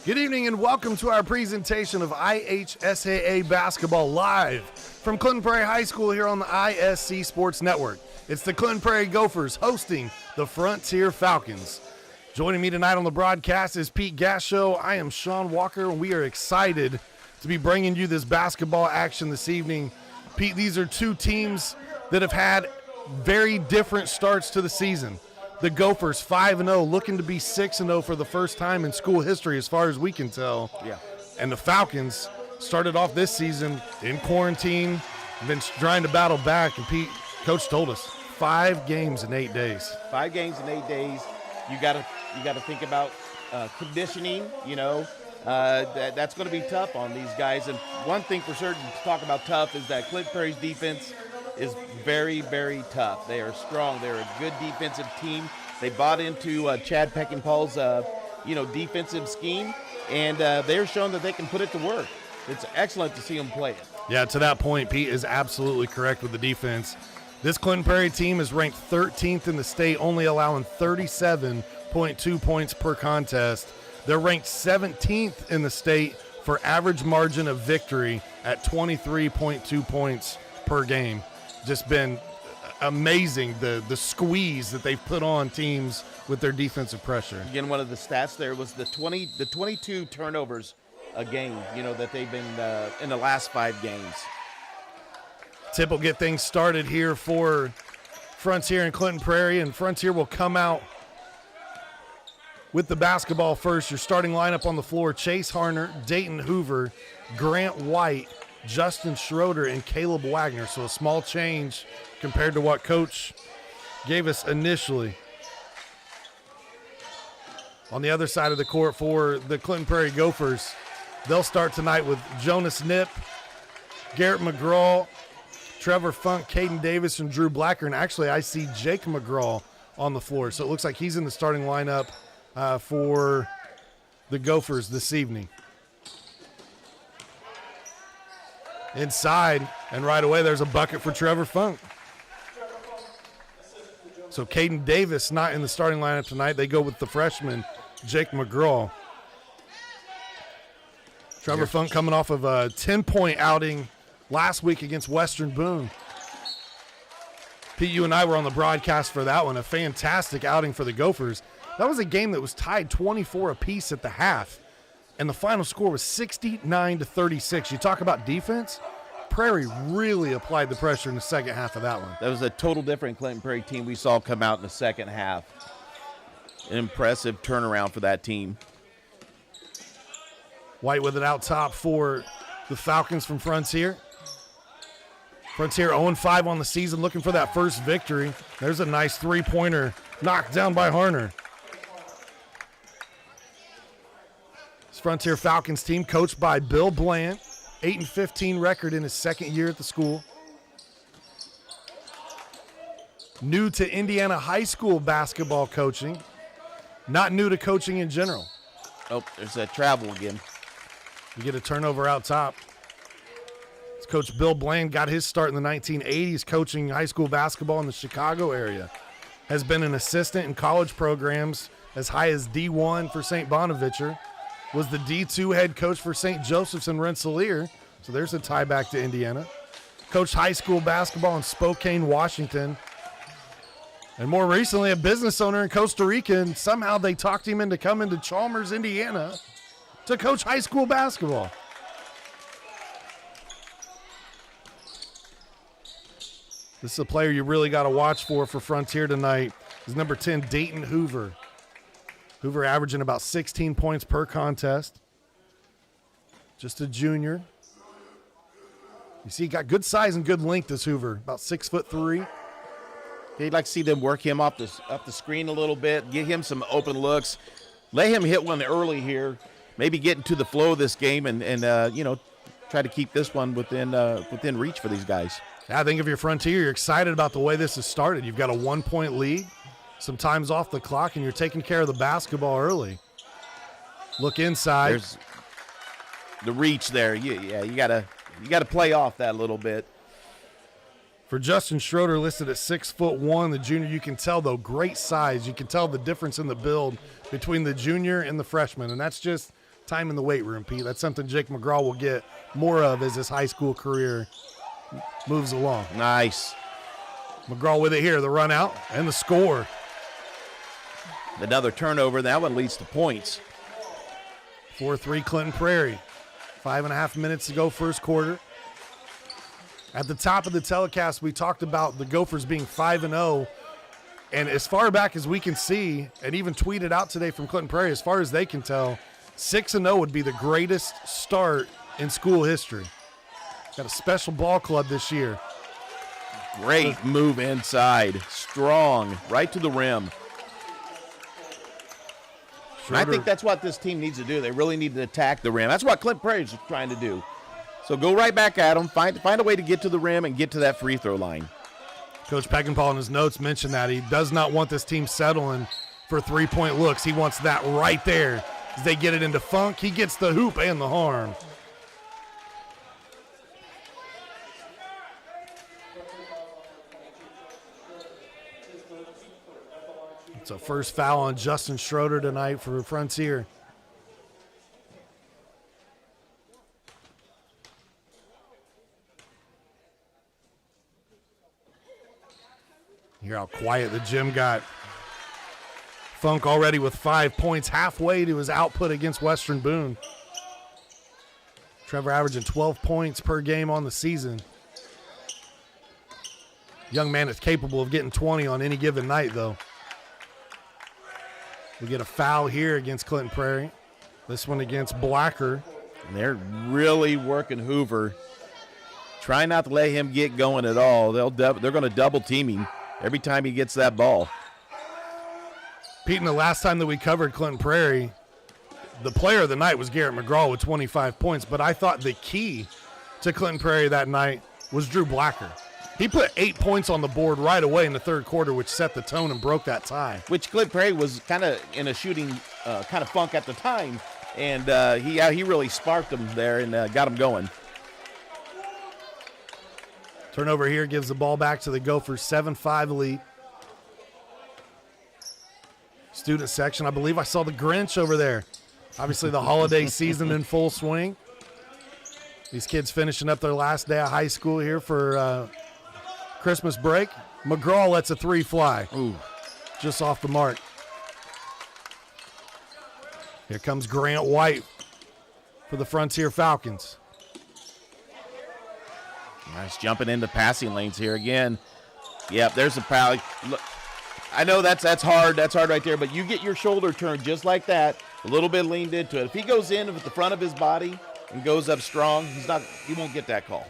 Good evening and welcome to our presentation of IHSAA basketball live from Clinton Prairie High School here on the ISC Sports Network. It's the Clinton Prairie Gophers hosting the Frontier Falcons. Joining me tonight on the broadcast is Pete Gashow. I am Sean Walker, and we are excited to be bringing you this basketball action this evening. Pete, these are two teams that have had very different starts to the season. The Gophers 5-0, looking to be 6-0 for the first time in school history as far as we can tell. Yeah. And the Falcons started off this season in quarantine, been trying to battle back. And Pete, Coach told us, 5 games in 8 days. 5 games in 8 days. You got to think about conditioning. That's going to be tough on these guys. And one thing for certain to talk about tough is that Clinton Prairie's defense is very, very tough. They are strong. They're a good defensive team. They bought into Chad Peckinpah's, defensive scheme, and they're showing that they can put it to work. It's excellent to see them play it. Yeah, to that point, Pete is absolutely correct with the defense. This Clinton Prairie team is ranked 13th in the state, only allowing 37.2 points per contest. They're ranked 17th in the state for average margin of victory at 23.2 points per game. Just been amazing, the squeeze that they've put on teams with their defensive pressure. Again, one of the stats there was the 22 turnovers a game, that they've been in the last 5 games. Tip will get things started here for Frontier and Clinton Prairie, and Frontier will come out with the basketball first. Your starting lineup on the floor: Chase Harner, Dayton Hoover, Grant White, Justin Schroeder, and Caleb Wagner. So a small change compared to what Coach gave us initially. On the other side of the court for the Clinton Prairie Gophers, they'll start tonight with Jonas Knipp, Garrett McGraw, Trevor Funk, Caden Davis, and Drew Blacker. And actually, I see Jake McGraw on the floor. So it looks like he's in the starting lineup for the Gophers this evening. Inside, and right away there's a bucket for Trevor Funk. So Caden Davis not in the starting lineup tonight. They go with the freshman, Jake McGraw. Trevor Funk coming off of a 10-point outing last week against Western Boone. Pete, you and I were on the broadcast for that one. A fantastic outing for the Gophers. That was a game that was tied 24 apiece at the half, and the final score was 69-36. You talk about defense, Prairie really applied the pressure in the second half of that one. That was a total different Clinton Prairie team we saw come out in the second half. An impressive turnaround for that team. White with it out top for the Falcons from Frontier. Frontier 0-5 on the season, looking for that first victory. There's a nice three-pointer knocked down by Harner. This Frontier Falcons team coached by Bill Bland, 8-15 record in his second year at the school. New to Indiana high school basketball coaching, not new to coaching in general. Oh, there's that travel again. You get a turnover out top. This Coach Bill Bland got his start in the 1980s coaching high school basketball in the Chicago area. Has been an assistant in college programs as high as D1 for St. Bonaventure. Was the D2 head coach for St. Joseph's in Rensselaer. So there's a tie back to Indiana. Coached high school basketball in Spokane, Washington. And more recently, a business owner in Costa Rica, and somehow they talked him into coming to Chalmers, Indiana to coach high school basketball. This is a player you really got to watch for Frontier tonight. Is number 10, Dayton Hoover. Hoover averaging about 16 points per contest. Just a junior. You see, he got good size and good length, this Hoover. About 6'3". You'd like to see them work him up the screen a little bit, get him some open looks, let him hit one early here, maybe get into the flow of this game, and try to keep this one within reach for these guys. Yeah, I think if you're Frontier, you're excited about the way this has started. You've got a 1-point lead, some time's off the clock, and you're taking care of the basketball early. Look inside. There's the reach there. You gotta play off that a little bit. For Justin Schroeder, listed at 6'1", the junior, you can tell, though, great size. You can tell the difference in the build between the junior and the freshman, and that's just time in the weight room, Pete. That's something Jake McGraw will get more of as his high school career moves along. Nice. McGraw with it here, the run out and the score. Another turnover. That one leads to points. 4-3 Clinton Prairie. 5.5 minutes to go, first quarter. At the top of the telecast, we talked about the Gophers being 5-0. And as far back as we can see, and even tweeted out today from Clinton Prairie, as far as they can tell, 6-0 would be the greatest start in school history. Got a special ball club this year. Great move inside. Strong, right to the rim. And I think that's what this team needs to do. They really need to attack the rim. That's what Clinton Prairie is trying to do. So go right back at them. Find a way to get to the rim and get to that free throw line. Coach Peckinpah in his notes mentioned that he does not want this team settling for three-point looks. He wants that right there. As they get it into funk, he gets the hoop and the harm. It's a first foul on Justin Schroeder tonight for Frontier. Hear how quiet the gym got. Funk already with 5 points, halfway to his output against Western Boone. Trevor averaging 12 points per game on the season. Young man is capable of getting 20 on any given night, though. We get a foul here against Clinton Prairie. This one against Blacker. And they're really working Hoover. Try not to let him get going at all. They're going to double team him every time he gets that ball. Pete, and the last time that we covered Clinton Prairie, the player of the night was Garrett McGraw with 25 points, but I thought the key to Clinton Prairie that night was Drew Blacker. He put 8 points on the board right away in the third quarter, which set the tone and broke that tie. Which Clinton Prairie was kind of in a shooting kind of funk at the time, and he really sparked them there and got them going. Turnover here gives the ball back to the Gophers, 7-5 lead. Student section, I believe I saw the Grinch over there. Obviously the holiday season in full swing. These kids finishing up their last day of high school here for Christmas break. McGraw lets a three fly. Ooh. Just off the mark. Here comes Grant White for the Frontier Falcons. Nice jumping into passing lanes here again. Yep, there's a foul. Look, I know that's hard. That's hard right there, but you get your shoulder turned just like that, a little bit leaned into it. If he goes in with the front of his body and goes up strong, he won't get that call.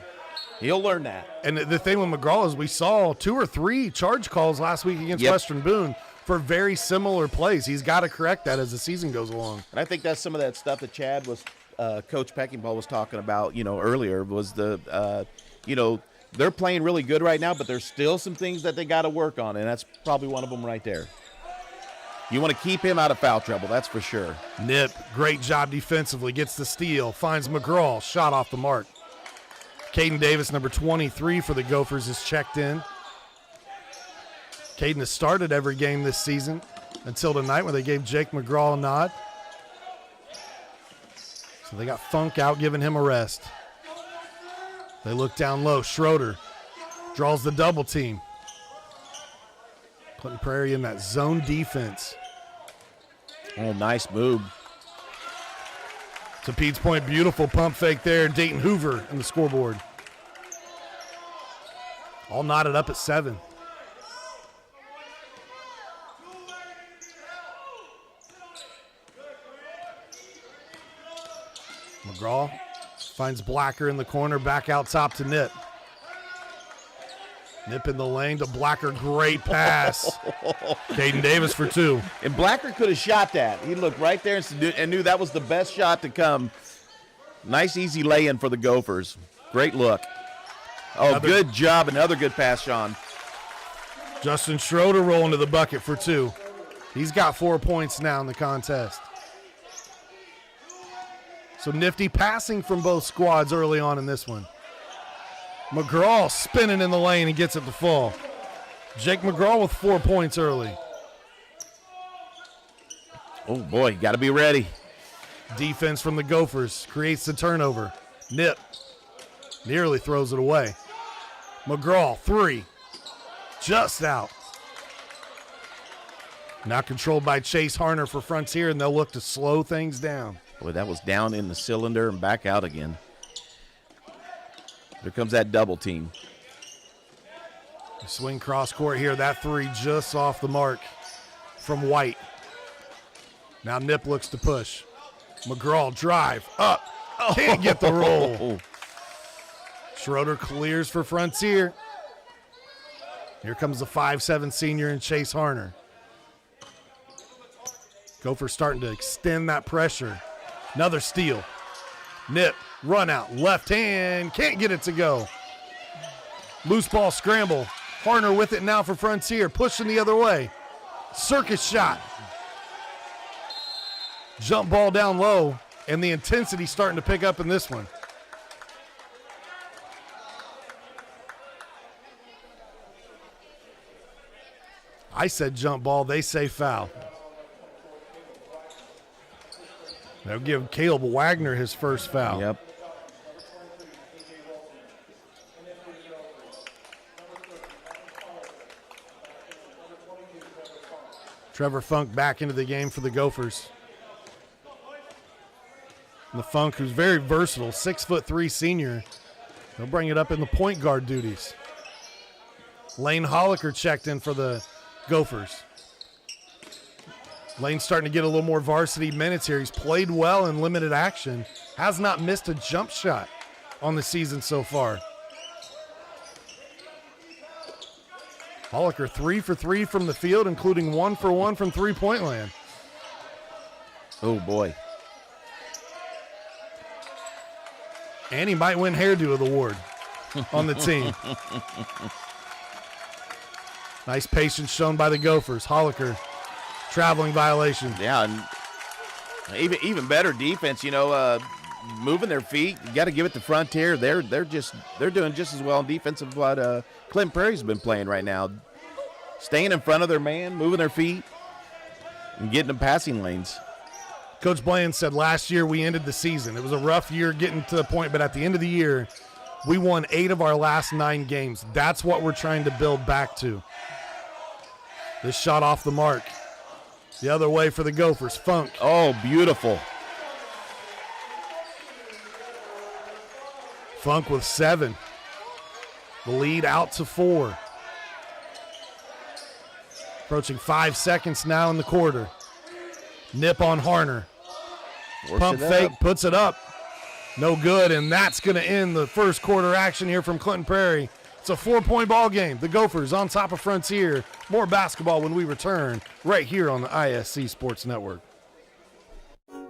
He'll learn that. And the thing with McGraw is we saw 2 or 3 charge calls last week against Western Boone for very similar plays. He's got to correct that as the season goes along. And I think that's some of that stuff that Chad was, Coach Peckinpah was talking about, earlier was the, they're playing really good right now, but there's still some things that they got to work on, and that's probably one of them right there. You want to keep him out of foul trouble, that's for sure. Nip, great job defensively, gets the steal, finds McGraw, shot off the mark. Caden Davis, number 23 for the Gophers, is checked in. Caden has started every game this season until tonight when they gave Jake McGraw a nod. So they got Funk out, giving him a rest. They look down low. Schroeder draws the double team. Clinton Prairie in that zone defense. Oh, nice move. To Pete's point, beautiful pump fake there. Dayton Hoover in the scoreboard. All knotted up at 7. McGraw finds Blacker in the corner, back out top to Nip. Nip in the lane to Blacker, great pass. Caden Davis for 2. And Blacker could have shot that. He looked right there and knew that was the best shot to come. Nice, easy lay-in for the Gophers. Great look. Oh, good job. Another good pass, Sean. Justin Schroeder rolling to the bucket for 2. He's got 4 points now in the contest. So nifty passing from both squads early on in this one. McGraw spinning in the lane and gets it to fall. Jake McGraw with 4 points early. Oh, boy, got to be ready. Defense from the Gophers creates the turnover. Nip nearly throws it away. McGraw, 3. Just out. Now controlled by Chase Harner for Frontier, and they'll look to slow things down. Boy, that was down in the cylinder and back out again. There comes that double team. Swing cross court here. That 3 just off the mark from White. Now Nip looks to push. McGraw drive up. Can't get the roll. Schroeder clears for Frontier. Here comes the 5'7" senior and Chase Harner. Gophers starting to extend that pressure. Another steal. Nip, run out, left hand, can't get it to go. Loose ball scramble. Harner with it now for Frontier, pushing the other way. Circus shot. Jump ball down low, and the intensity starting to pick up in this one. I said jump ball, they say foul. They'll give Caleb Wagner his first foul. Yep. Trevor Funk back into the game for the Gophers. And the Funk, who's very versatile, 6'3" senior. He'll bring it up in the point guard duties. Lane Holliker checked in for the Gophers. Lane's starting to get a little more varsity minutes here. He's played well in limited action. Has not missed a jump shot on the season so far. Holliker 3 for 3 from the field, including 1 for 1 from three-point land. Oh, boy. And he might win hairdo of the award on the team. Nice patience shown by the Gophers. Holliker, traveling violation. Yeah, and even better defense, moving their feet. You got to give it to Frontier. They're doing just as well on defense as what Clinton Prairie's been playing right now. Staying in front of their man, moving their feet, and getting them passing lanes. Coach Bland said last year we ended the season. It was a rough year getting to the point, but at the end of the year, we won 8 of our last 9 games. That's what we're trying to build back to. This shot off the mark. The other way for the Gophers. Funk. Oh, beautiful. Funk with 7. The lead out to 4. Approaching 5 seconds now in the quarter. Nip on Harner. Pump fake, puts it up. No good, and that's going to end the first quarter action here from Clinton Prairie. It's a 4-point ball game. The Gophers on top of Frontier. More basketball when we return right here on the ISC Sports Network.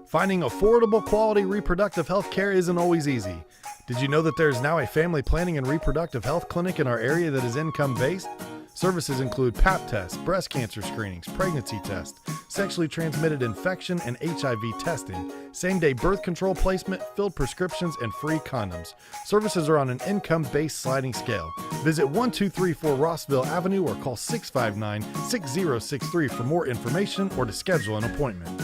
Finding affordable, quality reproductive health care isn't always easy. Did you know that there is now a family planning and reproductive health clinic in our area that is income-based? Services include Pap tests, breast cancer screenings, pregnancy tests, sexually transmitted infection and HIV testing, same-day birth control placement, filled prescriptions, and free condoms. Services are on an income-based sliding scale. Visit 1234 Rossville Avenue or call 659-6063 for more information or to schedule an appointment.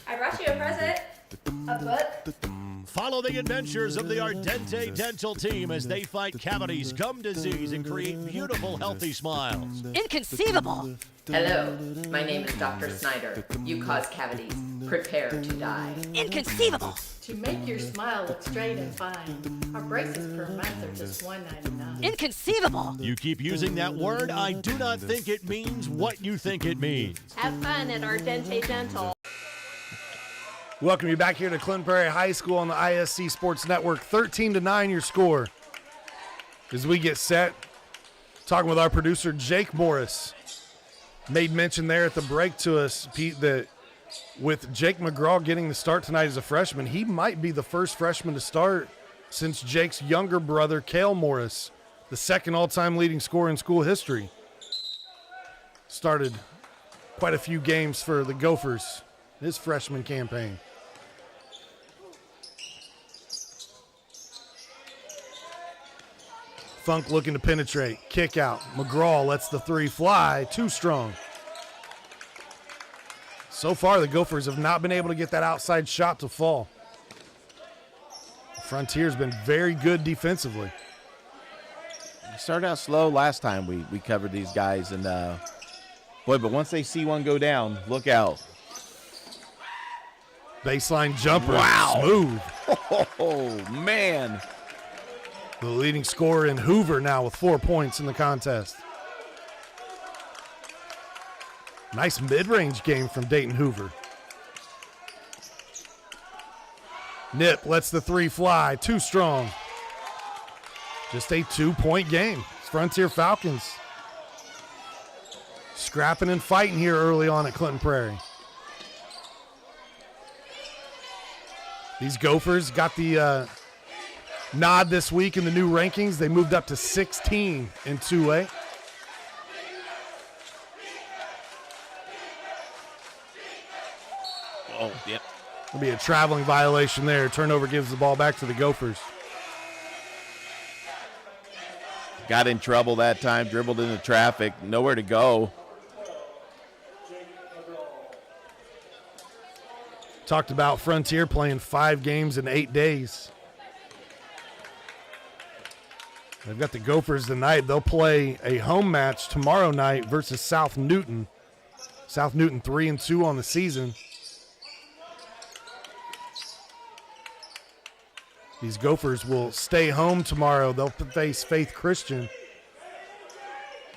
I brought you a present. A book. Follow the adventures of the Ardente Dental team as they fight cavities, gum disease, and create beautiful, healthy smiles. Inconceivable! Hello, my name is Dr. Snyder. You cause cavities. Prepare to die. Inconceivable! To make your smile look straight and fine, our braces per month are just $1.99. Inconceivable! You keep using that word, I do not think it means what you think it means. Have fun at Ardente Dental. Welcome you back here to Clinton Prairie High School on the ISC Sports Network. 13-9 your score. As we get set, talking with our producer, Jake Morris. Made mention there at the break to us, Pete, that with Jake McGraw getting the start tonight as a freshman, he might be the first freshman to start since Jake's younger brother, Cale Morris, the second all-time leading scorer in school history. Started quite a few games for the Gophers, his freshman campaign. Funk looking to penetrate. Kick out. McGraw lets the 3 fly. Too strong. So far, the Gophers have not been able to get that outside shot to fall. The Frontier's been very good defensively. We started out slow last time we covered these guys, and boy, but once they see one go down, look out. Baseline jumper. Wow. Smooth. Oh, man. The leading scorer in Hoover now with 4 points in the contest. Nice mid-range game from Dayton Hoover. Nip lets the three fly. Too strong. Just a 2-point game. Frontier Falcons scrapping and fighting here early on at Clinton Prairie. These Gophers got the nod this week in the new rankings. They moved up to 16 in 2A. Oh, yep. There'll be a traveling violation there. Turnover gives the ball back to the Gophers. Got in trouble that time, dribbled into traffic, nowhere to go. Talked about Frontier playing 5 games in 8 days. They've got the Gophers tonight. They'll play a home match tomorrow night versus South Newton. South Newton 3-2 on the season. These Gophers will stay home tomorrow. They'll face Faith Christian,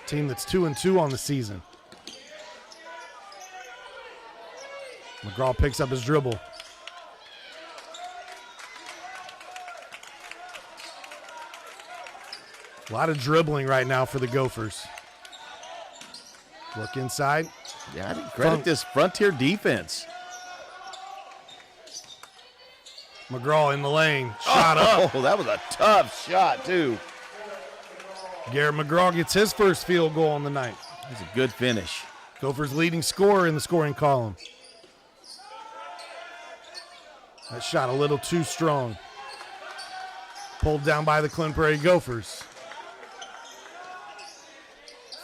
team that's 2-2 on the season. McGraw picks up his dribble. A lot of dribbling right now for the Gophers. Look inside. Yeah, I didn't credit this Frontier defense. McGraw in the lane. Shot up. Oh, that was a tough shot, too. Garrett McGraw gets his first field goal on the night. That's a good finish. Gophers leading scorer in the scoring column. That shot a little too strong. Pulled down by the Clinton Prairie Gophers.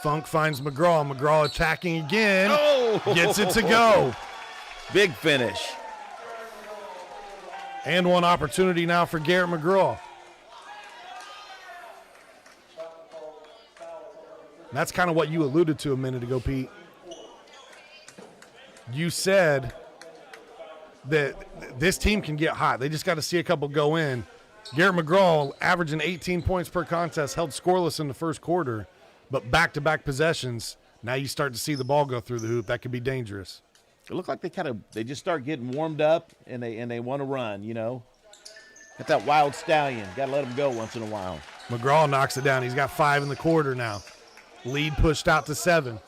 Funk finds McGraw. McGraw attacking again. Oh! Gets it to go. Big finish. And one opportunity now for Garrett McGraw. That's kind of what you alluded to a minute ago, Pete. You said that this team can get hot. They just got to see a couple go in. Garrett McGraw averaging 18 points per contest, held scoreless in the first quarter, but back-to-back possessions, now you start to see the ball go through the hoop. That could be dangerous. It looked like they just start getting warmed up and they want to run, you know. Got that wild stallion. Got to let him go once in a while. McGraw knocks it down. He's got 5 in the quarter now. Lead pushed out to 7.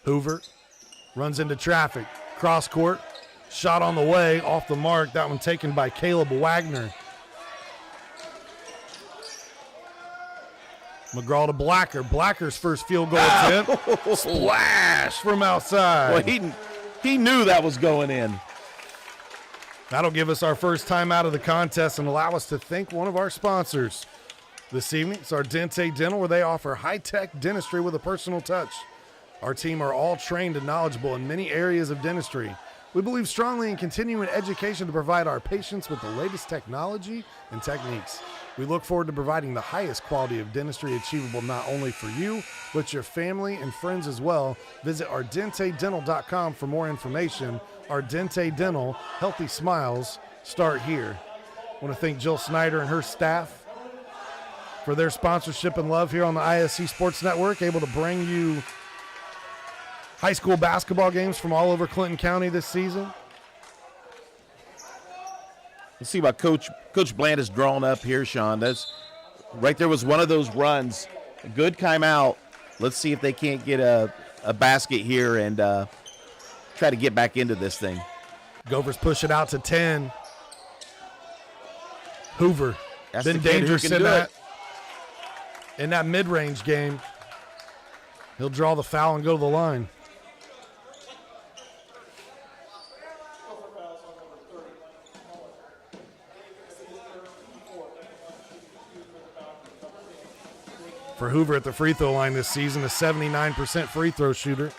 Hoover runs into traffic. Cross court. Shot on the way. Off the mark. That one taken by Caleb Wagner. McGraw to Blacker. Blacker's first field goal attempt. Splash from outside. Well, he knew that was going in. That'll give us our first time out of the contest and allow us to thank one of our sponsors this evening. It's Ardente Dental, where they offer high-tech dentistry with a personal touch. Our team are all trained and knowledgeable in many areas of dentistry. We believe strongly in continuing education to provide our patients with the latest technology and techniques. We look forward to providing the highest quality of dentistry achievable not only for you, but your family and friends as well. Visit ardentedental.com for more information. Ardente Dental, healthy smiles start here. I want to thank Jill Snyder and her staff for their sponsorship and love here on the ISC Sports Network, able to bring you high school basketball games from all over Clinton County this season. Let's see what Coach Bland has drawn up here, Sean. That's right there was one of those runs. A good timeout. Let's see if they can't get a basket here and try to get back into this thing. Gophers push it out to 10. Hoover That's been the kid who dangerous can do in that mid-range game. He'll draw the foul and go to the line. for Hoover at the free throw line this season, a 79% free throw shooter.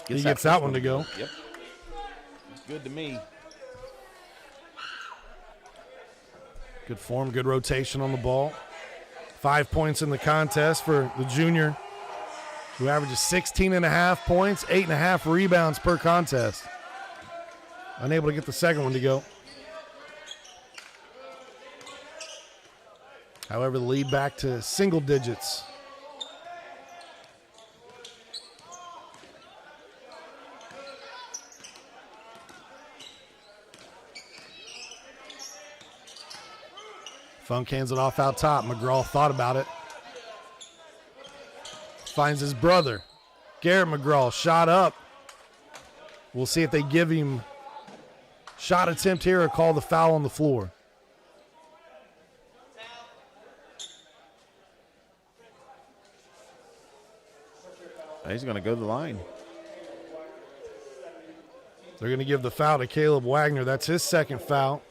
He gets that one to go. Yep. Good to me. Good form, good rotation on the ball. 5 points in the contest for the junior, who averages 16.5 points, 8.5 rebounds per contest. Unable to get the second one to go. However, the lead back to single digits. Funk hands it off out top. McGraw thought about it. Finds his brother. Garrett McGraw, shot up. We'll see if they give him shot attempt here or call the foul on the floor. He's going to go to the line. They're going to give the foul to Caleb Wagner. That's his second foul.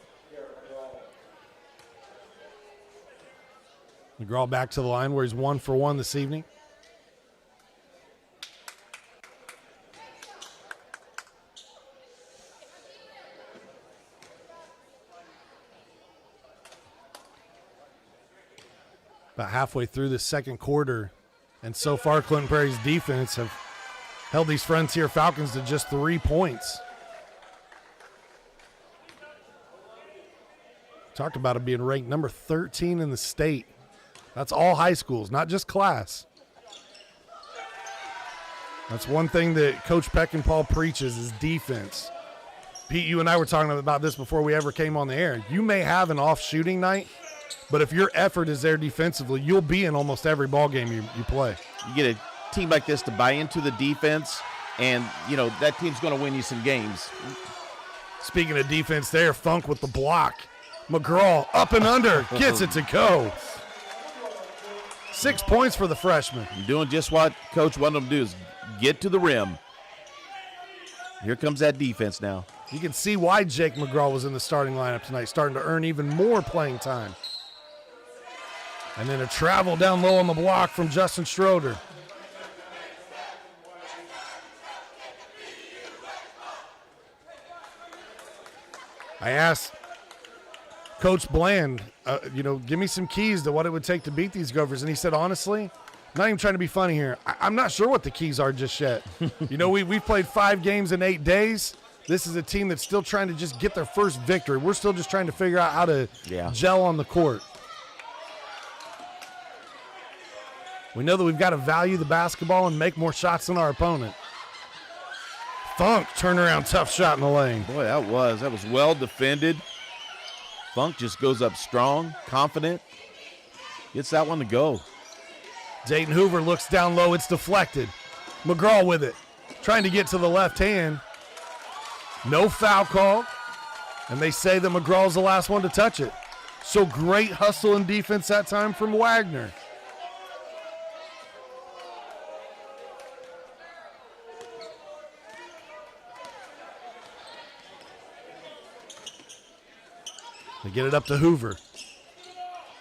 McGraw back to the line where he's 1 for 1 this evening. About halfway through the second quarter, and so far Clinton Prairie's defense have held these Frontier Falcons to just 3 points. Talked about it being ranked number 13 in the state. That's all high schools, not just class. That's one thing that Coach Peckinpah preaches is defense. Pete, you and I were talking about this before we ever came on the air. You may have an off shooting night, but if your effort is there defensively, you'll be in almost every ball game you play. You get a team like this to buy into the defense, and, you know, that team's going to win you some games. Speaking of defense there, Funk with the block. McGraw up and under, gets it to go. 6 points for the freshman. You're doing just what Coach wanted them to do is get to the rim. Here comes that defense now. You can see why Jake McGraw was in the starting lineup tonight, starting to earn even more playing time. And then a travel down low on the block from Justin Schroeder. I asked Coach Bland, give me some keys to what it would take to beat these Gophers. And he said, honestly, not even trying to be funny here, I'm not sure what the keys are just yet. We've played 5 games in 8 days. This is a team that's still trying to just get their first victory. We're still just trying to figure out how to gel on the court. We know that we've got to value the basketball and make more shots than our opponent. Funk, turnaround, tough shot in the lane. Boy, that was well defended. Funk just goes up strong, confident, gets that one to go. Dayton Hoover looks down low. It's deflected. McGraw with it, trying to get to the left hand. No foul call, and they say that McGraw's the last one to touch it. So great hustle and defense that time from Wagner. They get it up to Hoover.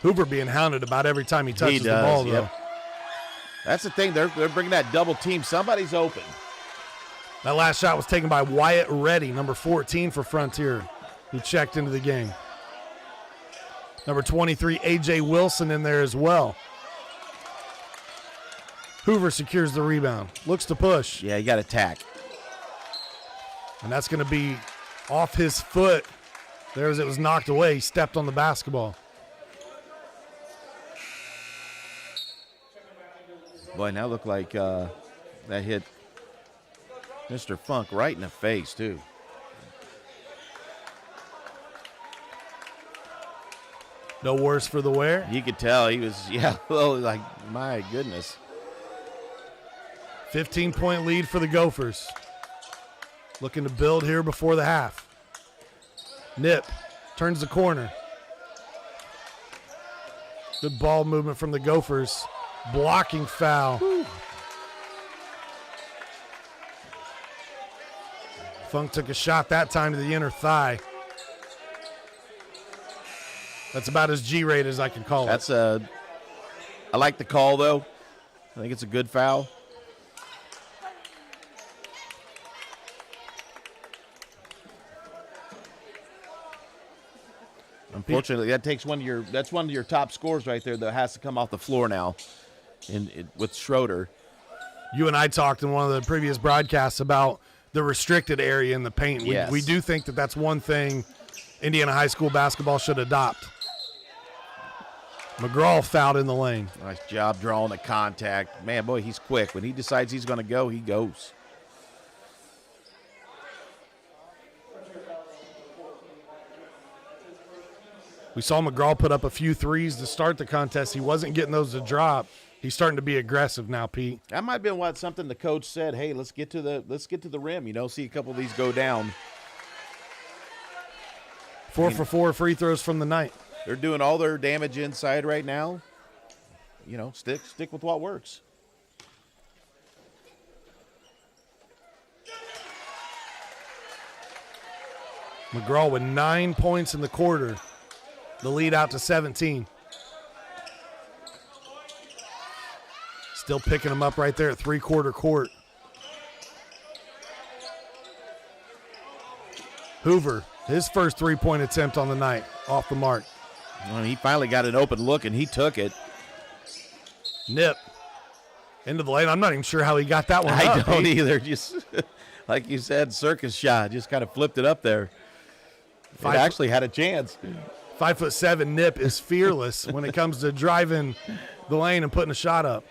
Hoover being hounded about every time he touches the ball, though. Yep. That's the thing. They're bringing that double team. Somebody's open. That last shot was taken by Wyatt Reddy, number 14 for Frontier, who checked into the game. Number 23, A.J. Wilson in there as well. Hoover secures the rebound. Looks to push. Yeah, he got attack. And that's going to be off his foot. There as it was knocked away, he stepped on the basketball. Boy, now look like that hit Mr. Funk right in the face, too. No worse for the wear. You could tell he was, like, my goodness. 15-point lead for the Gophers. Looking to build here before the half. Nip turns the corner. Good ball movement from the Gophers. Blocking foul. Whew. Funk took a shot that time to the inner thigh. That's about as G-rated as I can call it. That's a I like the call, though. I think it's a good foul. Unfortunately, that's one of your top scores right there that has to come off the floor now with Schroeder. You and I talked in one of the previous broadcasts about the restricted area in the paint. Yes. We do think that that's one thing Indiana high school basketball should adopt. McGraw fouled in the lane. Nice job drawing the contact. Man, boy, he's quick. When he decides he's going to go, he goes. We saw McGraw put up a few threes to start the contest. He wasn't getting those to drop. He's starting to be aggressive now, Pete. That might have been something the coach said. Hey, let's get to the rim. See a couple of these go down. 4 for 4 free throws from the night. They're doing all their damage inside right now. Stick with what works. McGraw with 9 points in the quarter. The lead out to 17. Still picking them up right there at three-quarter court. Hoover, his first three-point attempt on the night, off the mark. Well, he finally got an open look, and he took it. Nip into the lane. I'm not even sure how he got that one. I don't either. Just like you said, circus shot. Just kind of flipped it up there. It actually had a chance. 5'7" Nip is fearless when it comes to driving the lane and putting a shot up.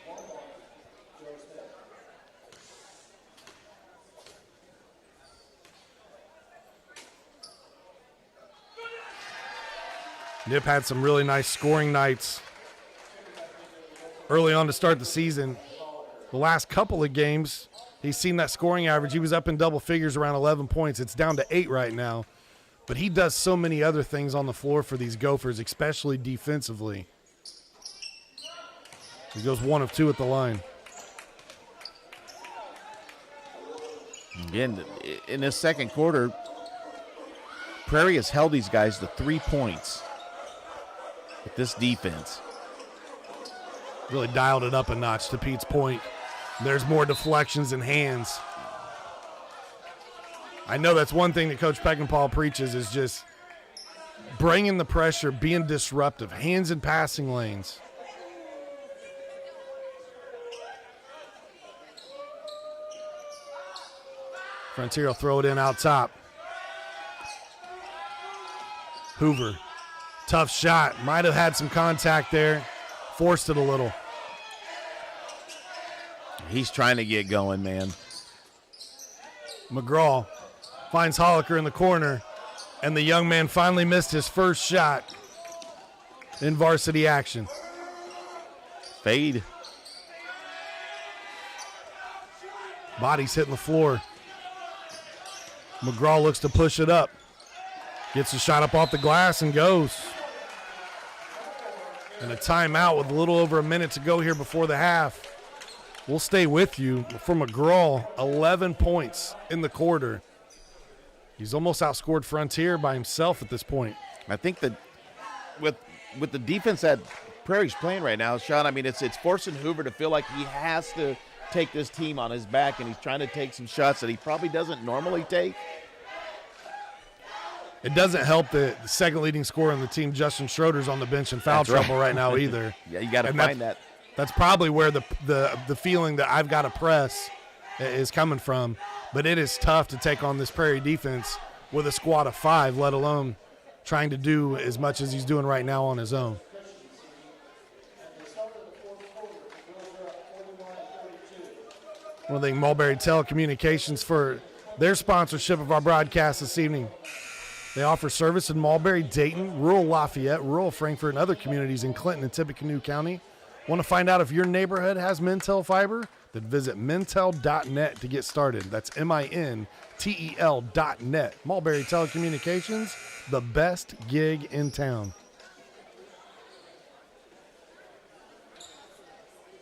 Nip had some really nice scoring nights early on to start the season. The last couple of games, he's seen that scoring average. He was up in double figures around 11 points. It's down to 8 right now. But he does so many other things on the floor for these Gophers, especially defensively. He goes 1 of 2 at the line. Again, in this second quarter, Prairie has held these guys to 3 points with this defense. Really dialed it up a notch to Pete's point. There's more deflections and hands. I know that's one thing that Coach Peckinpah preaches is just bringing the pressure, being disruptive, hands in passing lanes. Frontier will throw it in out top. Hoover, tough shot. Might have had some contact there. Forced it a little. He's trying to get going, man. McGraw finds Holliker in the corner, and the young man finally missed his first shot in varsity action. Fade. Body's hitting the floor. McGraw looks to push it up. Gets a shot up off the glass and goes. And a timeout with a little over a minute to go here before the half. We'll stay with you. For McGraw, 11 points in the quarter. He's almost outscored Frontier by himself at this point. I think that with the defense that Prairie's playing right now, Sean, I mean, it's forcing Hoover to feel like he has to take this team on his back, and he's trying to take some shots that he probably doesn't normally take. It doesn't help the second leading scorer on the team, Justin Schroeder's on the bench in foul trouble right now either. Yeah, you got to find that. That's probably where the feeling that I've got to press is coming from. But it is tough to take on this Prairie defense with a squad of 5, let alone trying to do as much as he's doing right now on his own. I want to thank Mulberry Telecommunications for their sponsorship of our broadcast this evening. They offer service in Mulberry, Dayton, rural Lafayette, rural Frankfort, and other communities in Clinton and Tippecanoe County. Want to find out if your neighborhood has Mintel fiber? Then visit mintel.net to get started. That's MINTEL.net. Mulberry Telecommunications, the best gig in town.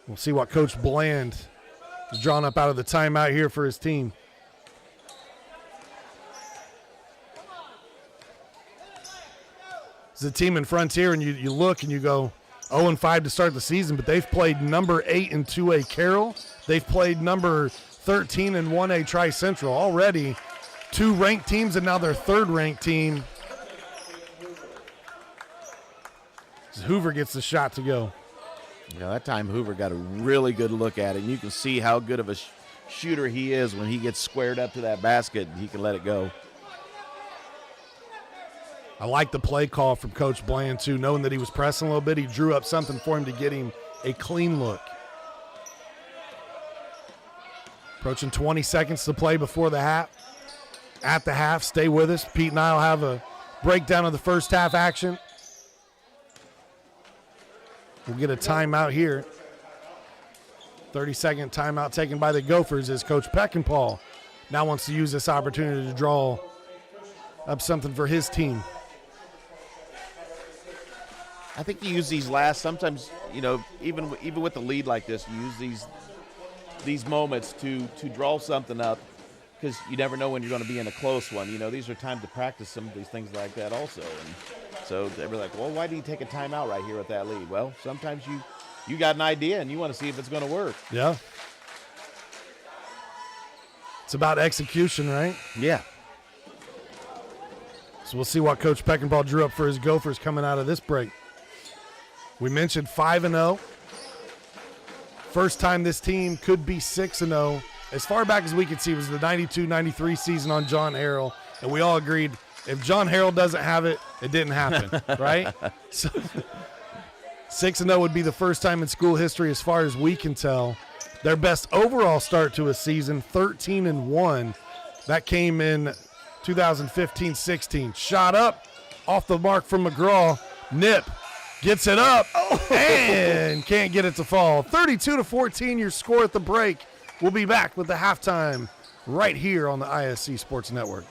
We'll see what Coach Bland is drawn up out of the timeout here for his team. It's a team in Frontier, and you look and you go, 0-5 to start the season, but they've played number 8 in 2A Carroll. They've played number 13 in 1A Tri-Central. Already 2 ranked teams, and now their 3rd ranked team. Hoover gets the shot to go. Yeah, that time Hoover got a really good look at it, and you can see how good of a shooter he is when he gets squared up to that basket and he can let it go. I like the play call from Coach Bland, too. Knowing that he was pressing a little bit, he drew up something for him to get him a clean look. Approaching 20 seconds to play before the half. At the half, stay with us. Pete and I will have a breakdown of the first half action. We'll get a timeout here. 30-second timeout taken by the Gophers as Coach Peckinpah now wants to use this opportunity to draw up something for his team. I think you use these last, sometimes, you know, even with the lead like this, you use these moments to draw something up, because you never know when you're going to be in a close one. You know, these are time to practice some of these things like that also. And so they were like, well, why do you take a timeout right here with that lead? Well, sometimes you got an idea and you want to see if it's going to work. Yeah. It's about execution, right? Yeah. So we'll see what Coach Peckinpah drew up for his Gophers coming out of this break. We mentioned 5-0. First time this team could be 6-0. As far back as we could see was the 92-93 season on John Harrell, and we all agreed if John Harrell doesn't have it, it didn't happen, right? So 6-0 would be the first time in school history as far as we can tell. Their best overall start to a season, 13-1. That came in 2015-16. Shot up, off the mark from McGraw. Nip gets it up and can't get it to fall. 32-14, your score at the break. We'll be back with the halftime right here on the ISC Sports Network.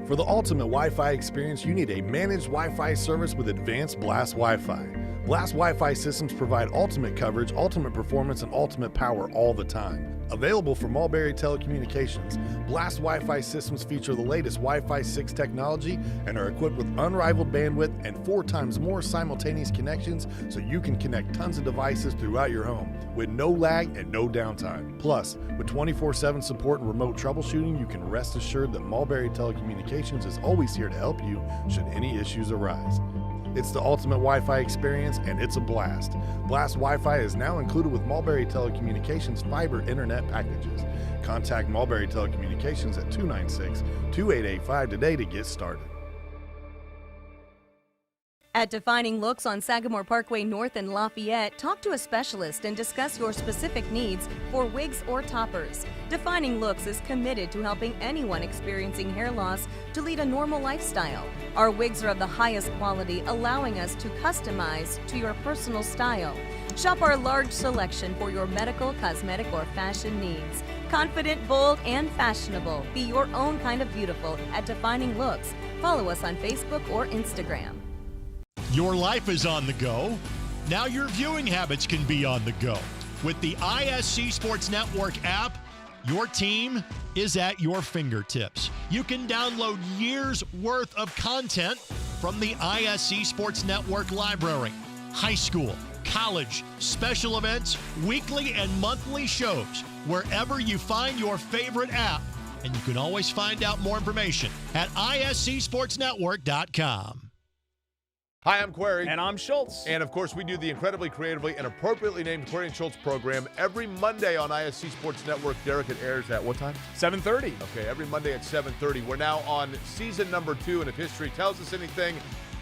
For the ultimate Wi-Fi experience, you need a managed Wi-Fi service with advanced Blast Wi-Fi. Blast Wi-Fi systems provide ultimate coverage, ultimate performance, and ultimate power all the time. Available from Mulberry Telecommunications, Blast Wi-Fi systems feature the latest Wi-Fi 6 technology and are equipped with unrivaled bandwidth and 4 times more simultaneous connections, so you can connect tons of devices throughout your home with no lag and no downtime. Plus, with 24/7 support and remote troubleshooting, you can rest assured that Mulberry Telecommunications is always here to help you should any issues arise. It's the ultimate Wi-Fi experience, and it's a blast. Blast Wi-Fi is now included with Mulberry Telecommunications fiber internet packages. Contact Mulberry Telecommunications at 296-2885 today to get started. At Defining Looks on Sagamore Parkway North in Lafayette, talk to a specialist and discuss your specific needs for wigs or toppers. Defining Looks is committed to helping anyone experiencing hair loss to lead a normal lifestyle. Our wigs are of the highest quality, allowing us to customize to your personal style. Shop our large selection for your medical, cosmetic, or fashion needs. Confident, bold, and fashionable. Be your own kind of beautiful at Defining Looks. Follow us on Facebook or Instagram. Your life is on the go. Now your viewing habits can be on the go. With the ISC Sports Network app, your team is at your fingertips. You can download years' worth of content from the ISC Sports Network library. High school, college, special events, weekly and monthly shows, wherever you find your favorite app. And you can always find out more information at iscsportsnetwork.com. Hi, I'm Query. And I'm Schultz. And, of course, we do the incredibly creatively and appropriately named Query and Schultz program every Monday on ISC Sports Network. Derek, it airs at what time? 7:30. Okay, every Monday at 7:30. We're now on season number 2, and if history tells us anything,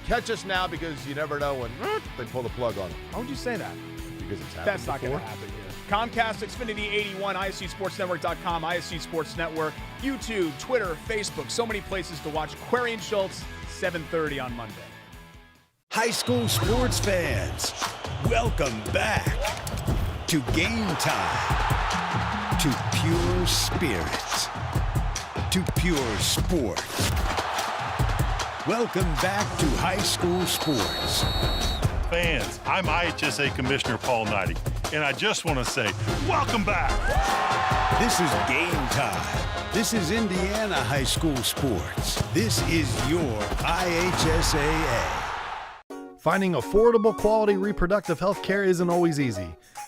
catch us now, because you never know when they pull the plug on it. Why would you say that? Because it's happened That's not going before. to happen here. Comcast, Xfinity 81, ISCSportsNetwork.com, ISC Sports Network, YouTube, Twitter, Facebook, so many places to watch Query and Schultz, 7:30 on Monday. High school sports fans, welcome back to Game Time, to pure spirits, to pure sports. Welcome back to high school sports. Fans, I'm IHSAA Commissioner Paul Knighty, and I just want to say, welcome back. This is Game Time This is Indiana high school sports. This is your IHSAA. Finding affordable, quality reproductive health care isn't always easy.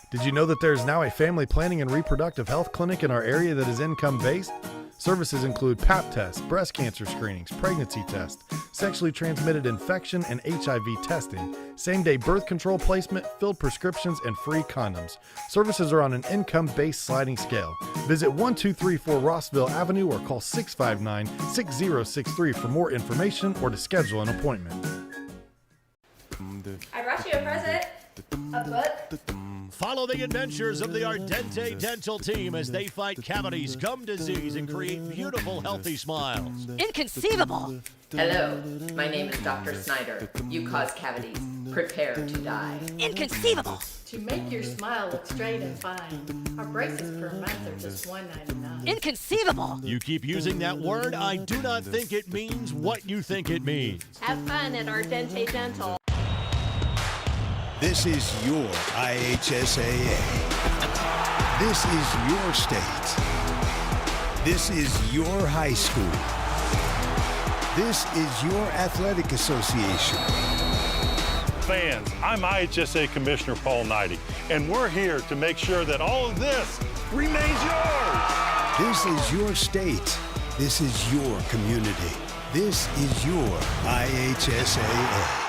Did you know that there is now a family planning and reproductive health clinic in our area that is income-based? Services include Pap tests, breast cancer screenings, pregnancy tests, sexually transmitted infection and HIV testing, same-day birth control placement, filled prescriptions, and free condoms. Services are on an income-based sliding scale. Visit 1234 Rossville Avenue or call 659-6063 for more information or to schedule an appointment. I brought you a present. A book. Follow the adventures of the Ardente Dental team as they fight cavities, gum disease, and create beautiful, healthy smiles. Inconceivable. Hello, my name is Dr. Snyder. You cause cavities. Prepare to die. Inconceivable. To make your smile look straight and fine, our braces per month are just $1.99. Inconceivable. You keep using that word, I do not think it means what you think it means. Have fun at Ardente Dental. This is your IHSAA. This is your state. This is your high school. This is your athletic association. Fans, I'm IHSAA Commissioner Paul Knighty, and we're here to make sure that all of this remains yours. This is your state. This is your community. This is your IHSAA.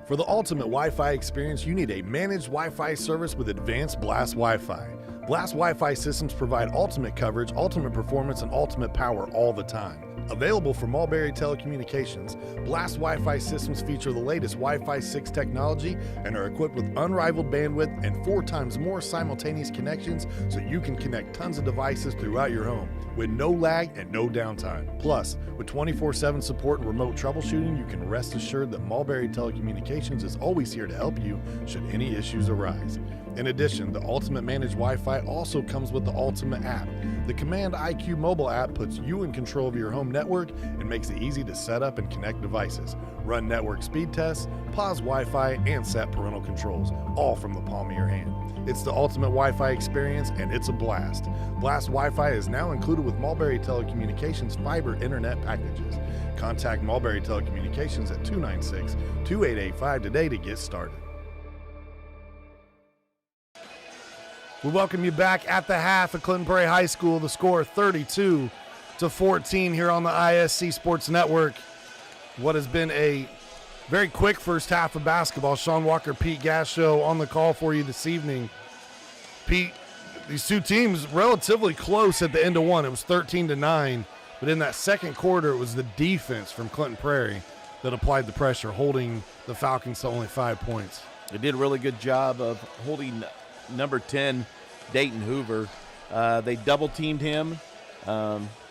For the ultimate Wi-Fi experience, you need a managed Wi-Fi service with advanced Blast Wi-Fi. Blast Wi-Fi systems provide ultimate coverage, ultimate performance, and ultimate power all the time. Available from Mulberry Telecommunications, Blast Wi-Fi systems feature the latest Wi-Fi 6 technology and are equipped with unrivaled bandwidth and 4 times more simultaneous connections so you can connect tons of devices throughout your home with no lag and no downtime. Plus, with 24/7 support and remote troubleshooting, you can rest assured that Mulberry Telecommunications is always here to help you should any issues arise. In addition, the Ultimate Managed Wi-Fi also comes with the Ultimate app. The Command IQ mobile app puts you in control of your home network and makes it easy to set up and connect devices, run network speed tests, pause Wi-Fi, and set parental controls, all from the palm of your hand. It's the ultimate Wi-Fi experience, and it's a blast. Blast Wi-Fi is now included with Mulberry Telecommunications fiber internet packages. Contact Mulberry Telecommunications at 296-2885 today to get started. We welcome you back at the half at Clinton Prairie High School. The score 32-14 here on the ISC Sports Network. What has been a very quick first half of basketball. Sean Walker, Pete Gasho on the call for you this evening. Pete, these two teams relatively close at the end of one. It was 13-9, but in that second quarter, it was the defense from Clinton Prairie that applied the pressure, holding the Falcons to only 5 points. They did a really good job of holding number 10, Dayton Hoover. They double-teamed him.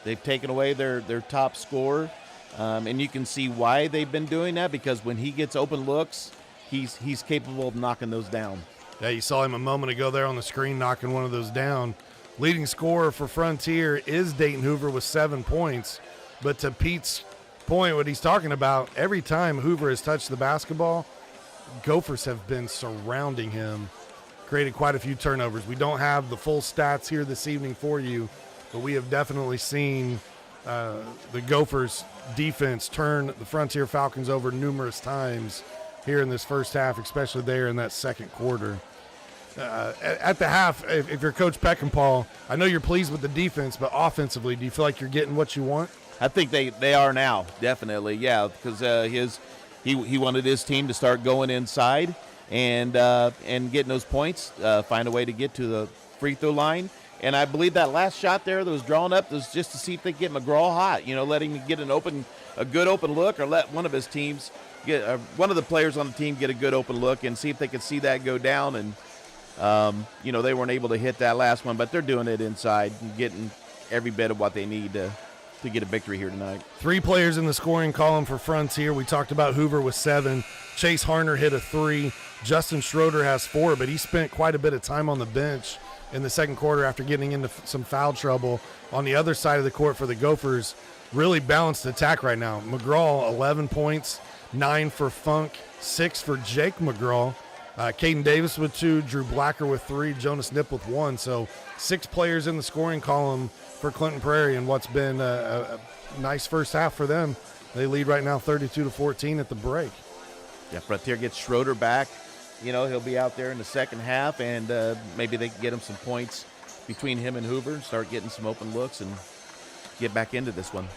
They've taken away their top scorer. And you can see why they've been doing that, because when he gets open looks, he's capable of knocking those down. Yeah, you saw him a moment ago there on the screen knocking one of those down. Leading scorer for Frontier is Dayton Hoover with 7 points. But to Pete's point, what he's talking about, every time Hoover has touched the basketball, Gophers have been surrounding him, created quite a few turnovers. We don't have the full stats here this evening for you, but we have definitely seen the Gophers defense turn the Frontier Falcons over numerous times here in this first half, especially there in that second quarter. At the half, if you're Coach Peckinpah, I know you're pleased with the defense, but offensively, do you feel like you're getting what you want? I think they are now, definitely, yeah, because he wanted his team to start going inside and getting those points, find a way to get to the free throw line. And I believe that last shot there that was drawn up was just to see if they get McGraw hot, let him get a good open look, or let one of his teams get one of the players on the team get a good open look and see if they could see that go down. And they weren't able to hit that last one, but they're doing it inside and getting every bit of what they need to get a victory here tonight. 3 players in the scoring column for Frontier. We talked about Hoover with 7. Chase Harner hit a 3. Justin Schroeder has 4, but he spent quite a bit of time on the bench in the second quarter after getting into some foul trouble. On the other side of the court for the Gophers, really balanced attack right now. McGraw, 11 points, 9 for Funk, 6 for Jake McGraw. Caden Davis with 2, Drew Blacker with 3, Jonas Nip with 1. So 6 players in the scoring column for Clinton Prairie in what's been a nice first half for them. They lead right now 32-14 at the break. Yeah, Frontier gets Schroeder back. You know, he'll be out there in the second half, and maybe they can get him some points between him and Hoover and start getting some open looks and get back into this one.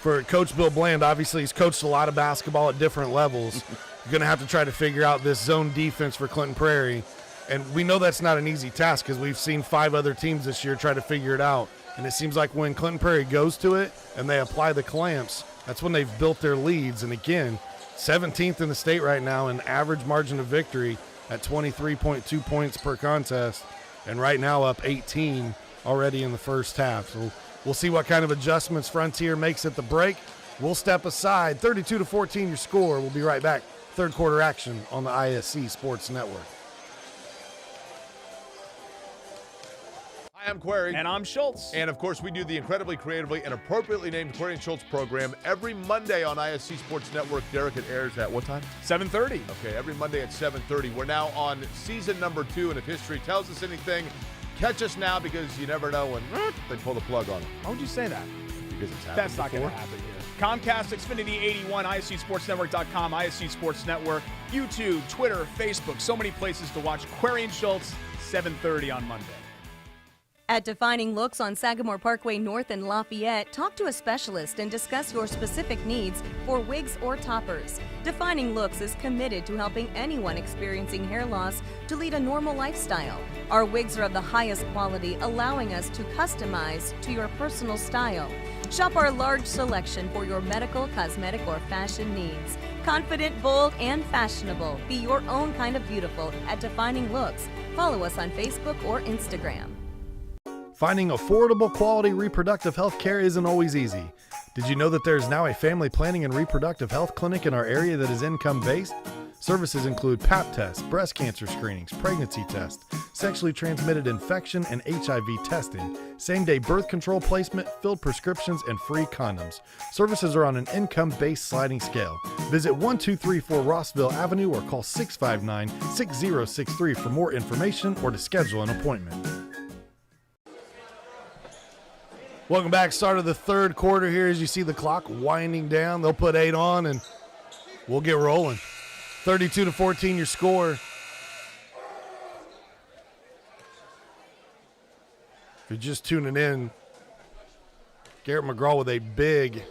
For Coach Bill Bland, obviously he's coached a lot of basketball at different levels. You're going to have to try to figure out this zone defense for Clinton Prairie. And we know that's not an easy task because we've seen 5 other teams this year try to figure it out. And it seems like when Clinton Prairie goes to it and they apply the clamps, that's when they've built their leads. And again, 17th in the state right now in average margin of victory at 23.2 points per contest. And right now up 18 already in the first half. So we'll see what kind of adjustments Frontier makes at the break. We'll step aside. 32-14 your score. We'll be right back. Third quarter action on the ISC Sports Network. Hi, I'm Query. And I'm Schultz. And, of course, we do the incredibly creatively and appropriately named Query and Schultz program every Monday on ISC Sports Network. Derek, it airs at what time? 7:30. Okay, every Monday at 7:30. We're now on season number 2, and if history tells us anything, catch us now because you never know when they pull the plug on it. Why would you say that? Because it's happened That's not going to happen here. Comcast, Xfinity 81, ISCSportsNetwork.com, ISC Sports Network, YouTube, Twitter, Facebook, so many places to watch Query and Schultz, 7:30 on Monday. At Defining Looks on Sagamore Parkway North in Lafayette, talk to a specialist and discuss your specific needs for wigs or toppers. Defining Looks is committed to helping anyone experiencing hair loss to lead a normal lifestyle. Our wigs are of the highest quality, allowing us to customize to your personal style. Shop our large selection for your medical, cosmetic, or fashion needs. Confident, bold, and fashionable. Be your own kind of beautiful at Defining Looks. Follow us on Facebook or Instagram. Finding affordable quality reproductive health care isn't always easy. Did you know that there is now a family planning and reproductive health clinic in our area that is income-based? Services include Pap tests, breast cancer screenings, pregnancy tests, sexually transmitted infection and HIV testing, same-day birth control placement, filled prescriptions, and free condoms. Services are on an income-based sliding scale. Visit 1234 Rossville Avenue or call 659-6063 for more information or to schedule an appointment. Welcome back. Start of the third quarter here as you see the clock winding down. They'll put 8 on and we'll get rolling. 32-14 your score. If you're just tuning in, Garrett McGraw with a big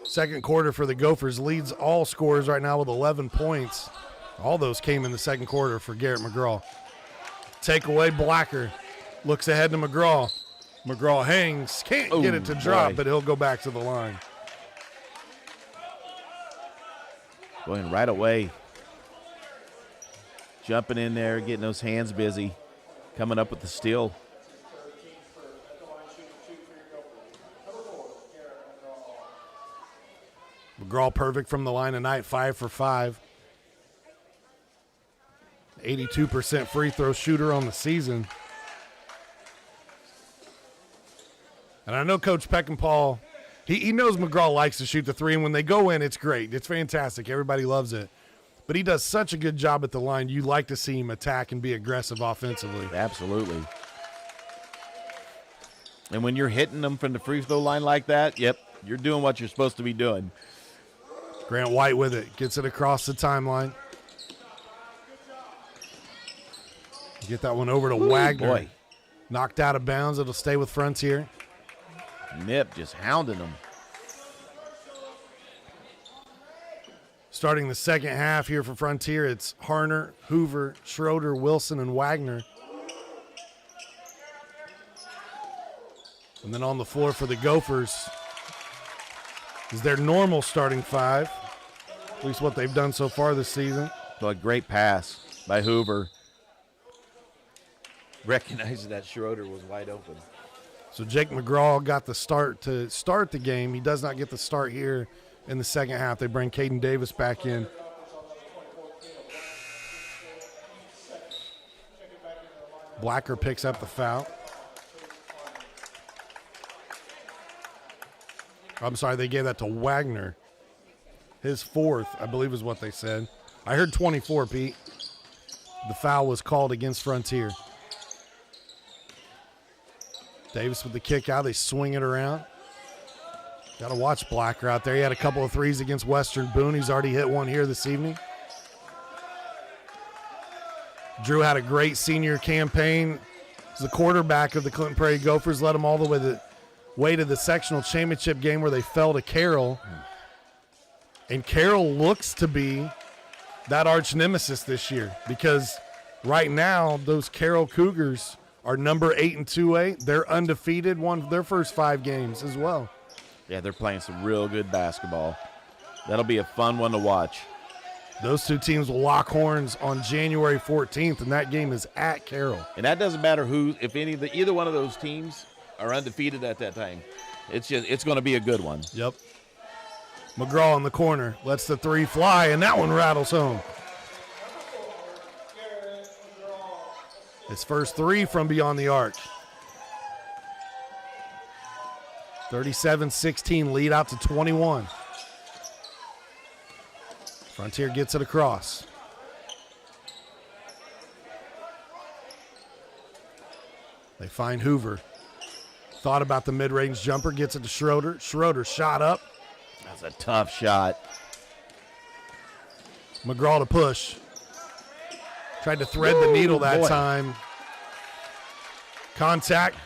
second quarter for the Gophers. Leads all scorers right now with 11 points. All those came in the second quarter for Garrett McGraw. Takeaway, Blacker looks ahead to McGraw. McGraw hangs, can't get it to drop, but he'll go back to the line. Going right away. Jumping in there, getting those hands busy. Coming up with the steal. McGraw perfect from the line tonight, 5 for 5. 82% free throw shooter on the season. And I know Coach Peckinpah, he knows McGraw likes to shoot the three, and when they go in, it's great. It's fantastic. Everybody loves it. But he does such a good job at the line. You like to see him attack and be aggressive offensively. Absolutely. And when you're hitting them from the free throw line like that, yep, you're doing what you're supposed to be doing. Grant White with it. Gets it across the timeline. Get that one over to Wagner. Boy. Knocked out of bounds. It'll stay with Frontier. Nip just hounding them. Starting the second half here for Frontier, it's Harner, Hoover, Schroeder, Wilson, and Wagner. And then on the floor for the Gophers is their normal starting 5, at least what they've done so far this season. So a great pass by Hoover. Recognizing that Schroeder was wide open. So Jake McGraw got the start to start the game. He does not get the start here in the second half. They bring Caden Davis back in. Blacker picks up the foul. I'm sorry, they gave that to Wagner. His 4th, I believe is what they said. I heard 24, Pete. The foul was called against Frontier. Davis with the kick out. They swing it around. Got to watch Blacker out there. He had a couple of threes against Western Boone. He's already hit one here this evening. Drew had a great senior campaign. He's the quarterback of the Clinton Prairie Gophers. Led them all the way to the sectional championship game where they fell to Carroll. And Carroll looks to be that arch nemesis this year because right now those Carroll Cougars are number 8 in 2A. They're undefeated, won their first 5 games as well. Yeah, they're playing some real good basketball. That'll be a fun one to watch. Those two teams will lock horns on January 14th, and that game is at Carroll. And that doesn't matter if either one of those teams are undefeated at that time. It's going to be a good one. Yep. McGraw in the corner lets the 3 fly, and that one rattles home. His first 3 from beyond the arc. 37-16, lead out to 21. Frontier gets it across. They find Hoover. Thought about the mid-range jumper, gets it to Schroeder. Schroeder shot up. That's a tough shot. McGraw to push. Tried to thread the needle that time. Contact.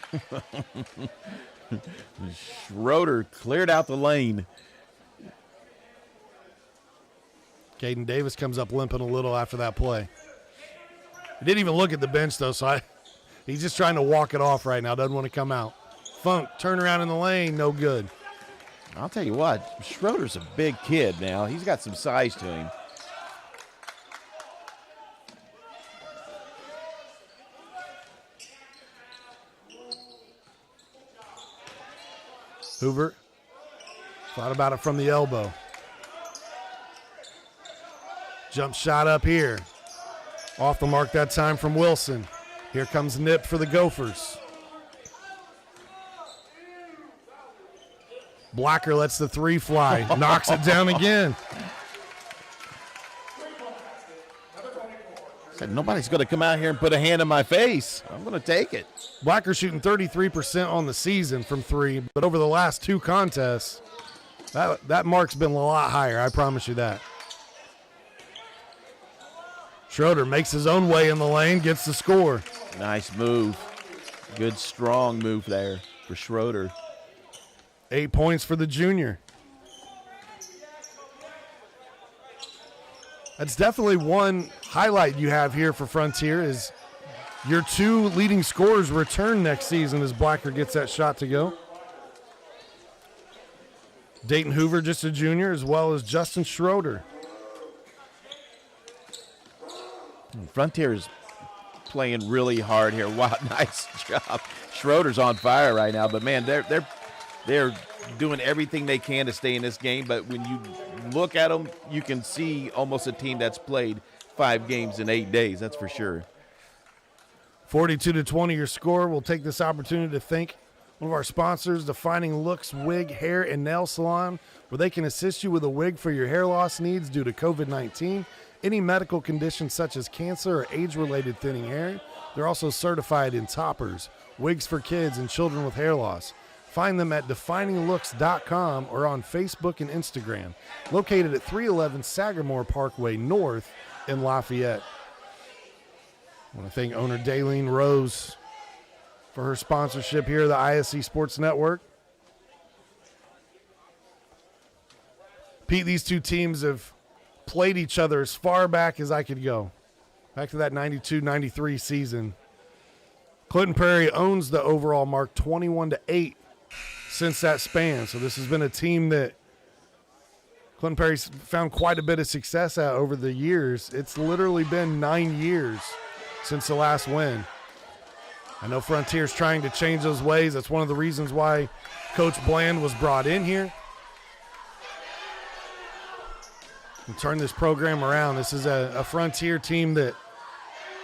Schroeder cleared out the lane. Caden Davis comes up limping a little after that play. He didn't even look at the bench, though, so he's just trying to walk it off right now. Doesn't want to come out. Funk, turn around in the lane, no good. I'll tell you what, Schroeder's a big kid now. He's got some size to him. Hoover thought about it from the elbow. Jump shot up here. Off the mark that time from Wilson. Here comes Nip for the Gophers. Blacker lets the 3 fly. Knocks it down again. Said nobody's going to come out here and put a hand in my face. I'm going to take it. Blacker shooting 33% on the season from 3, but over the last 2 contests, that mark's been a lot higher. I promise you that. Schroeder makes his own way in the lane, gets the score. Nice move. Good, strong move there for Schroeder. 8 points for the junior. That's definitely one highlight you have here for Frontier is your 2 leading scorers return next season as Blacker gets that shot to go. Dayton Hoover, just a junior, as well as Justin Schroeder. Frontier is playing really hard here. Wow, nice job. Schroeder's on fire right now, but man, they're doing everything they can to stay in this game. But when you look at them, you can see almost a team that's played 5 games in 8 days. That's for sure. 42-20 your score. We'll take this opportunity to thank one of our sponsors, Defining Looks Wig, Hair, and Nail Salon, where they can assist you with a wig for your hair loss needs due to COVID-19. Any medical conditions such as cancer or age-related thinning hair. They're also certified in toppers, wigs for kids and children with hair loss. Find them at defininglooks.com or on Facebook and Instagram. Located at 311 Sagamore Parkway North in Lafayette. I want to thank owner Daylene Rose for her sponsorship here at the ISC Sports Network. Pete, these 2 teams have played each other as far back as I could go. Back to that 92-93 season. Clinton Prairie owns the overall mark 21-8 since that span. So this has been a team that Clinton Prairie's found quite a bit of success at over the years. It's literally been 9 years since the last win. I know Frontier's trying to change those ways. That's one of the reasons why Coach Bland was brought in here. And turn this program around. This is a Frontier team that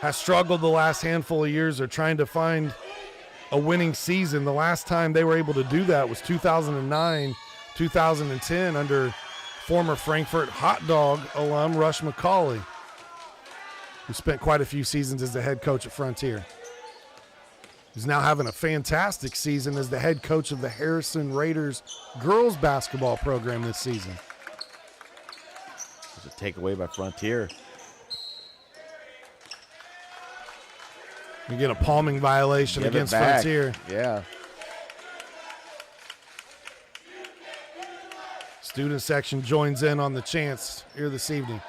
has struggled the last handful of years. They're trying to find a winning season. The last time they were able to do that was 2009, 2010 under former Frankfort hot dog alum Rush McCauley. who spent quite a few seasons as the head coach at Frontier. He's now having a fantastic season as the head coach of the Harrison Raiders girls basketball program this season. There's a takeaway by Frontier. We get a palming violation Give against it back. Frontier. Yeah. Student section joins in on the chants here this evening.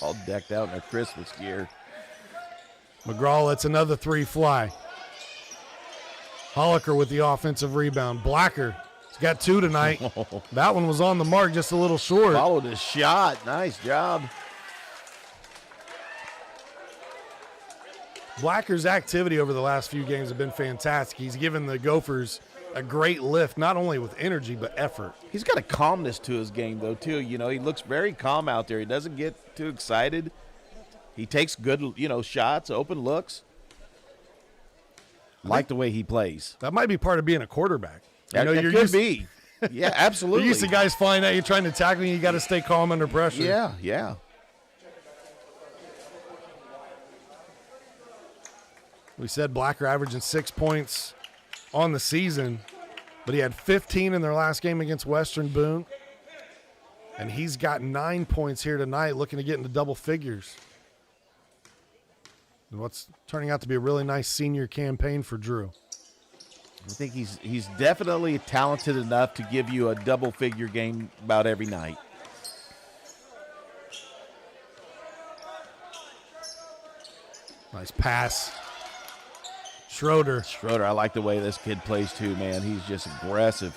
All decked out in their Christmas gear. McGraw lets another three fly. Holliker with the offensive rebound. Blacker, he's got two tonight. That one was on the mark, just a little short. Followed his shot. Nice job. Blacker's activity over the last few games have been fantastic. He's given the Gophers a great lift, not only with energy, but effort. He's got a calmness to his game, though, too. You know, he looks very calm out there. He doesn't get too excited. He takes good, shots, open looks. Like the way he plays. That might be part of being a quarterback. That could be. Yeah, absolutely. You're used to guys flying out, you're trying to tackle, you got to stay calm under pressure. Yeah. We said Blacker averaging 6 points on the season, but he had 15 in their last game against Western Boone. And he's got 9 points here tonight, looking to get into double figures. And what's turning out to be a really nice senior campaign for Drew. I think he's definitely talented enough to give you a double-figure game about every night. Nice pass. Schroeder, I like the way this kid plays too, man. He's just aggressive.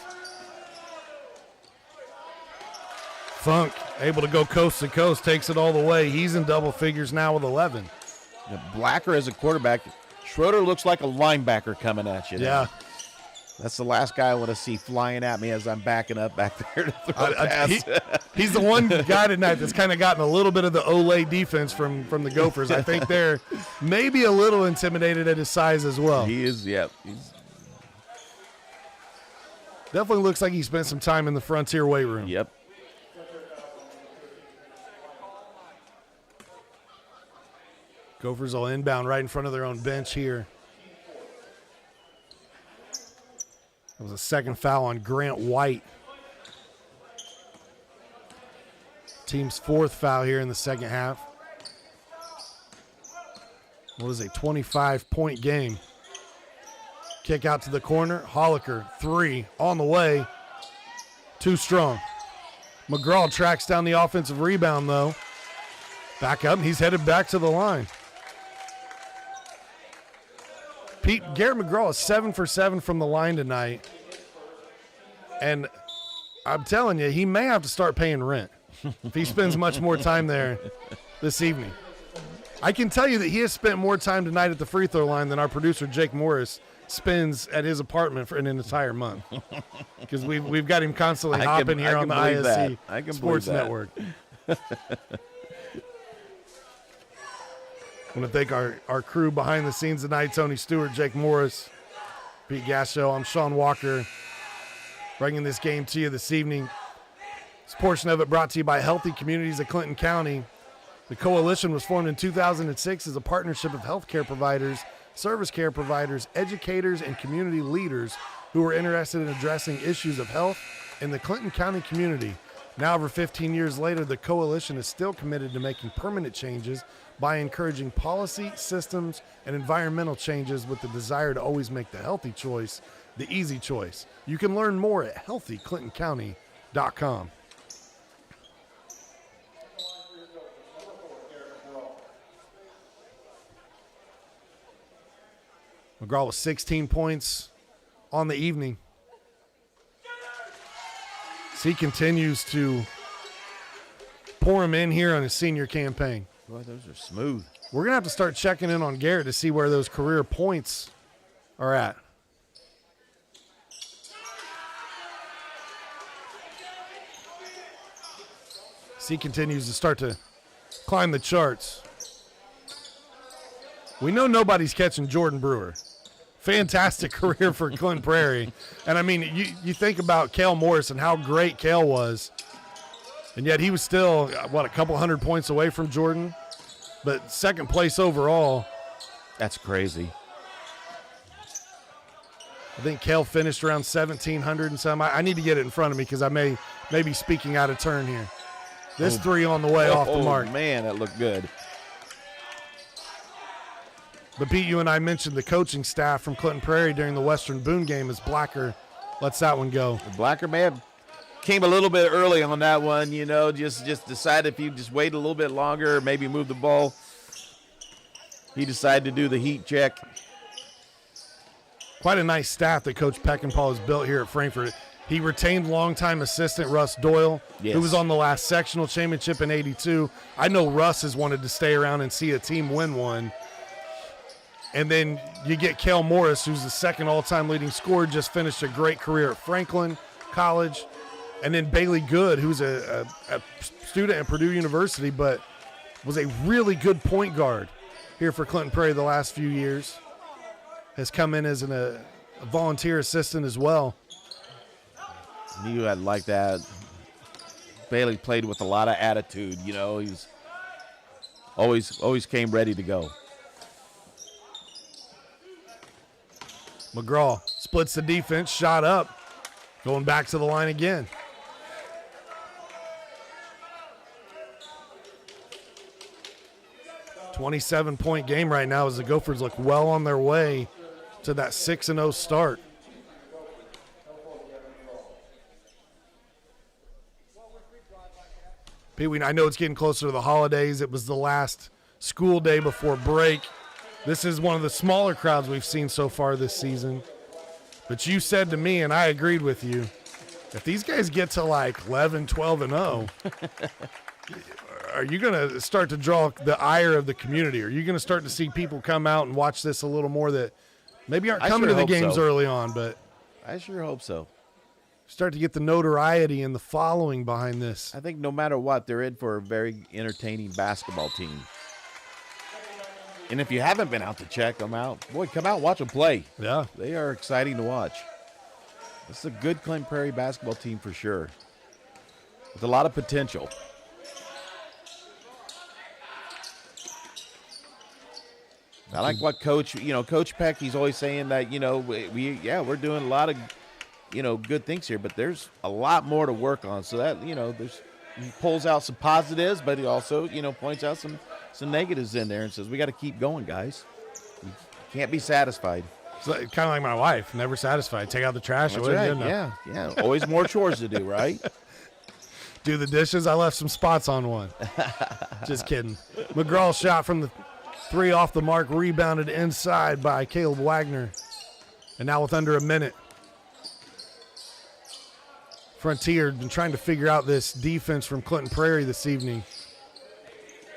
Funk, able to go coast to coast, takes it all the way. He's in double figures now with 11. Blacker as a quarterback. Schroeder looks like a linebacker coming at you now. Yeah. That's the last guy I want to see flying at me as I'm backing up back there to throw a pass. He's the one guy tonight that's kind of gotten a little bit of the Olay defense from the Gophers. I think they're maybe a little intimidated at his size as well. He is, yep. He's definitely looks like he spent some time in the Frontier weight room. Yep. Gophers will inbound right in front of their own bench here. It was a second foul on Grant White. Team's fourth foul here in the second half. What is a 25-point game? Kick out to the corner. Holliker, three on the way. Too strong. McGraw tracks down the offensive rebound, though. Back up, and he's headed back to the line. Garrett McGraw is 7 for 7 from the line tonight. And I'm telling you, he may have to start paying rent if he spends much more time there this evening. I can tell you that he has spent more time tonight at the free throw line than our producer, Jake Morris, spends at his apartment for an entire month. Because we've got him constantly hopping here on the ISC Sports Network. I want to thank our crew behind the scenes tonight, Tony Stewart, Jake Morris, Pete Gasho. I'm Sean Walker, bringing this game to you this evening. This portion of it brought to you by Healthy Communities of Clinton County. The coalition was formed in 2006 as a partnership of healthcare providers, service care providers, educators, and community leaders who were interested in addressing issues of health in the Clinton County community. Now, over 15 years later, the coalition is still committed to making permanent changes by encouraging policy, systems, and environmental changes with the desire to always make the healthy choice the easy choice. You can learn more at healthyclintoncounty.com. McGraw with 16 points on the evening. So he continues to pour him in here on his senior campaign. Boy, those are smooth. We're going to have to start checking in on Garrett to see where those career points are at. So he continues to start to climb the charts. We know nobody's catching Jordan Brewer. fantastic career for Clinton Prairie. And, I mean, you think about Cale Morris and how great Cale was, and yet he was still, a couple hundred points away from Jordan, but second place overall. That's crazy. I think Cale finished around 1,700 and some. I need to get it in front of me because I may be speaking out of turn here. This three on the way off the mark. Oh, man, that looked good. But, Pete, you and I mentioned the coaching staff from Clinton Prairie during the Western Boone game as Blacker lets that one go. Blacker may have came a little bit early on that one, just decided if you just wait a little bit longer, maybe move the ball. He decided to do the heat check. Quite a nice staff that Coach Peckinpah has built here at Frankfort. He retained longtime assistant Russ Doyle, who was on the last sectional championship in '82. I know Russ has wanted to stay around and see a team win one. And then you get Cale Morris, who's the second all-time leading scorer, just finished a great career at Franklin College. And then Bailey Good, who's a student at Purdue University, but was a really good point guard here for Clinton Prairie the last few years. Has come in as a volunteer assistant as well. You had like that. Bailey played with a lot of attitude, He's always came ready to go. McGraw splits the defense, shot up, going back to the line again. .27-point game right now as the Gophers look well on their way to that 6-0 start. Pete, I know it's getting closer to the holidays. It was the last school day before break. This is one of the smaller crowds we've seen so far this season. But you said to me, and I agreed with you, if these guys get to like 11, 12, and 0, are you going to start to draw the ire of the community? Are you going to start to see people come out and watch this a little more that maybe aren't coming to the games early on, but I sure hope so. Start to get the notoriety and the following behind this. I think no matter what, they're in for a very entertaining basketball team. And if you haven't been out to check them out, boy, come out and watch them play. Yeah. They are exciting to watch. This is a good Clinton Prairie basketball team for sure, with a lot of potential. I like what Coach Peck, he's always saying that, we're doing a lot of, good things here, but there's a lot more to work on. So that, he pulls out some positives, but he also, points out some negatives in there and says, we got to keep going, guys. We can't be satisfied. It's kind of like my wife, never satisfied. Take out the trash. That's right. Yeah. Always more chores to do, right? Do the dishes. I left some spots on one. Just kidding. McGraw's shot from the three off the mark, rebounded inside by Caleb Wagner. And now with under a minute, Frontier been trying to figure out this defense from Clinton Prairie this evening.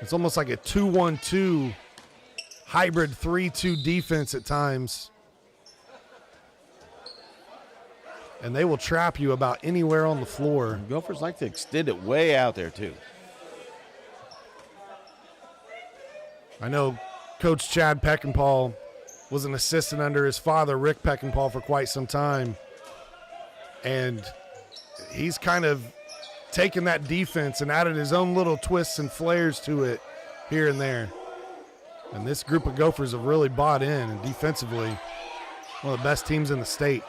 It's almost like a 2-1-2 hybrid 3-2 defense at times. And they will trap you about anywhere on the floor. Gophers like to extend it way out there, too. I know Coach Chad Peckinpah was an assistant under his father, Rick Peckinpah, for quite some time. And he's kind of taken that defense and added his own little twists and flares to it here and there. And this group of Gophers have really bought in, and defensively, one of the best teams in the state.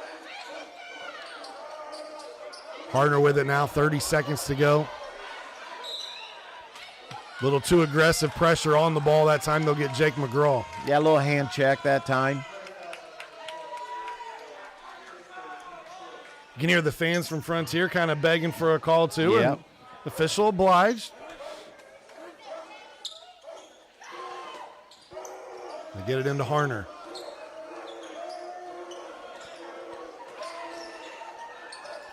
Harder with it now, 30 seconds to go. A little too aggressive pressure on the ball that time. They'll get Jake McGraw. Yeah, a little hand check that time. You can hear the fans from Frontier kind of begging for a call, too. Yep. And official obliged. They get it into Harner.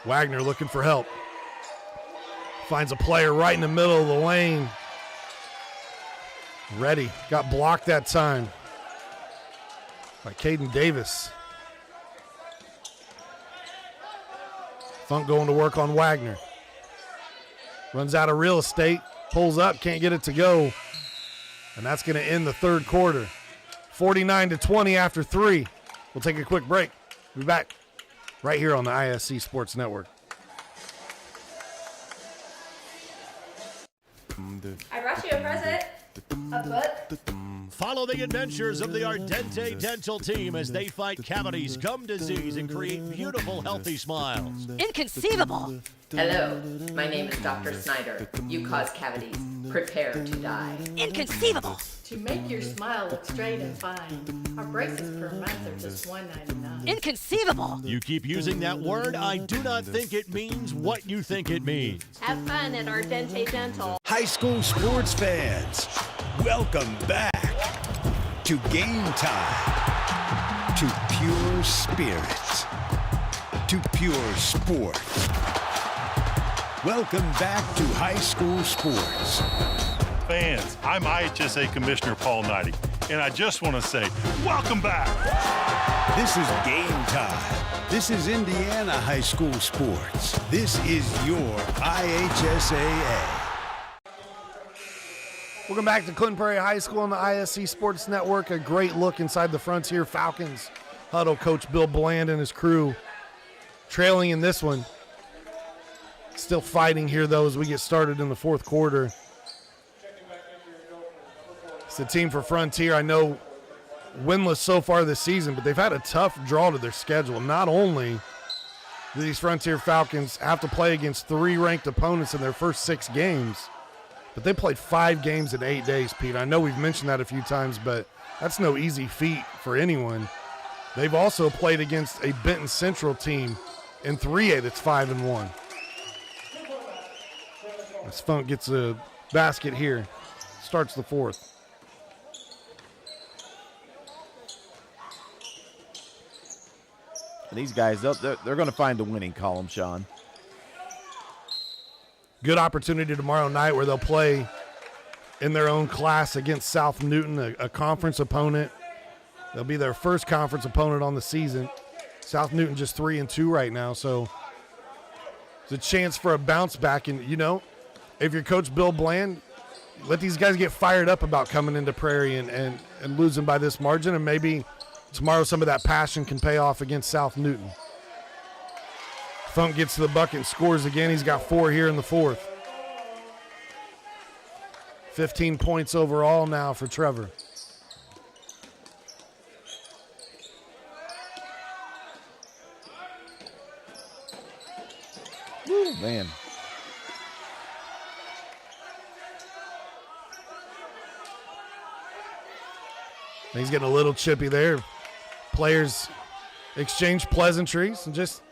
Wagner looking for help. Finds a player right in the middle of the lane. Ready. Got blocked that time by Caden Davis. Funk going to work on Wagner. Runs out of real estate. Pulls up. Can't get it to go. And that's going to end the third quarter. 49-20 after 3. We'll take a quick break. We'll be back right here on the ISC Sports Network. I brought you a present. A book. Follow the adventures of the Ardente Dental team as they fight cavities, gum disease, and create beautiful, healthy smiles. Inconceivable. Hello, my name is Dr. Snyder. You cause cavities. Prepare to die. Inconceivable. To make your smile look straight and fine, our braces per month are just $1.99. Inconceivable. You keep using that word, I do not think it means what you think it means. Have fun at Ardente Dental. High school sports fans, welcome back to Game Time, to pure spirit, to pure sport. Welcome back to high school sports. Fans, I'm IHSA Commissioner Paul Knighty, and I just want to say, welcome back. This is Game Time. This is Indiana high school sports. This is your IHSAA. Welcome back to Clinton Prairie High School on the ISC Sports Network. A great look inside the Frontier Falcons huddle. Coach Bill Bland and his crew trailing in this one. Still fighting here, though, as we get started in the fourth quarter. It's the team for Frontier. I know winless so far this season, but they've had a tough draw to their schedule. Not only do these Frontier Falcons have to play against 3 ranked opponents in their first 6 games, but they played 5 games in 8 days, Pete. I know we've mentioned that a few times, but that's no easy feat for anyone. They've also played against a Benton Central team in 3A that's 5-1. As Funk gets a basket here, starts the fourth. And these guys, they're going to find the winning column, Sean. Good opportunity tomorrow night where they'll play in their own class against South Newton, a conference opponent. They'll be their first conference opponent on the season. South Newton just 3-2 right now, so it's a chance for a bounce back. And, you know, if you're Coach Bill Bland, let these guys get fired up about coming into Prairie and losing by this margin, and maybe tomorrow some of that passion can pay off against South Newton. Funk gets to the bucket and scores again. He's got 4 here in the fourth. 15 points overall now for Trevor. Woo, man. He's getting a little chippy there. Players exchange pleasantries and just,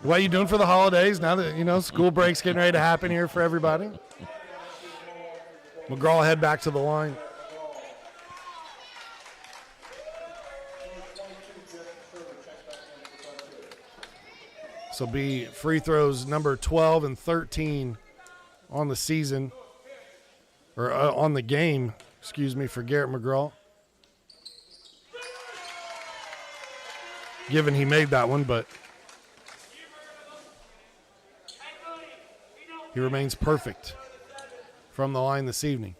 what are you doing for the holidays now that, you know, school break's getting ready to happen here for everybody? McGraw head back to the line. So be free throws number 12 and 13 on the season, or on the game, excuse me, for Garrett McGraw. Given he made that one, but he remains perfect from the line this evening.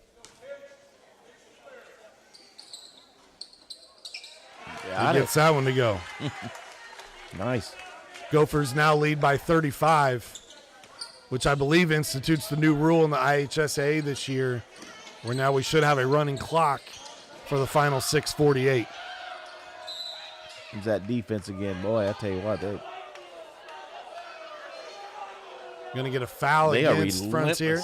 Got he gets that one to go. Nice. Gophers now lead by 35, which I believe institutes the new rule in the IHSAA this year, where now we should have a running clock for the final 6:48. It's that defense again. Boy, I tell you what, they're going to get a foul against Frontier.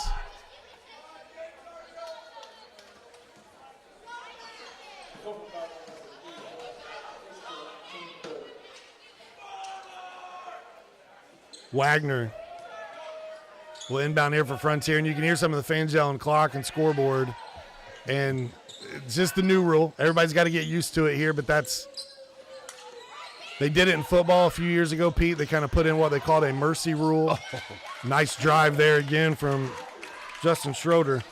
Wagner will inbound here for Frontier, and you can hear some of the fans yelling clock and scoreboard. And it's just the new rule. Everybody's got to get used to it here, but they did it in football a few years ago, Pete. They kind of put in what they called a mercy rule. Oh. Nice drive there again from Justin Schroeder.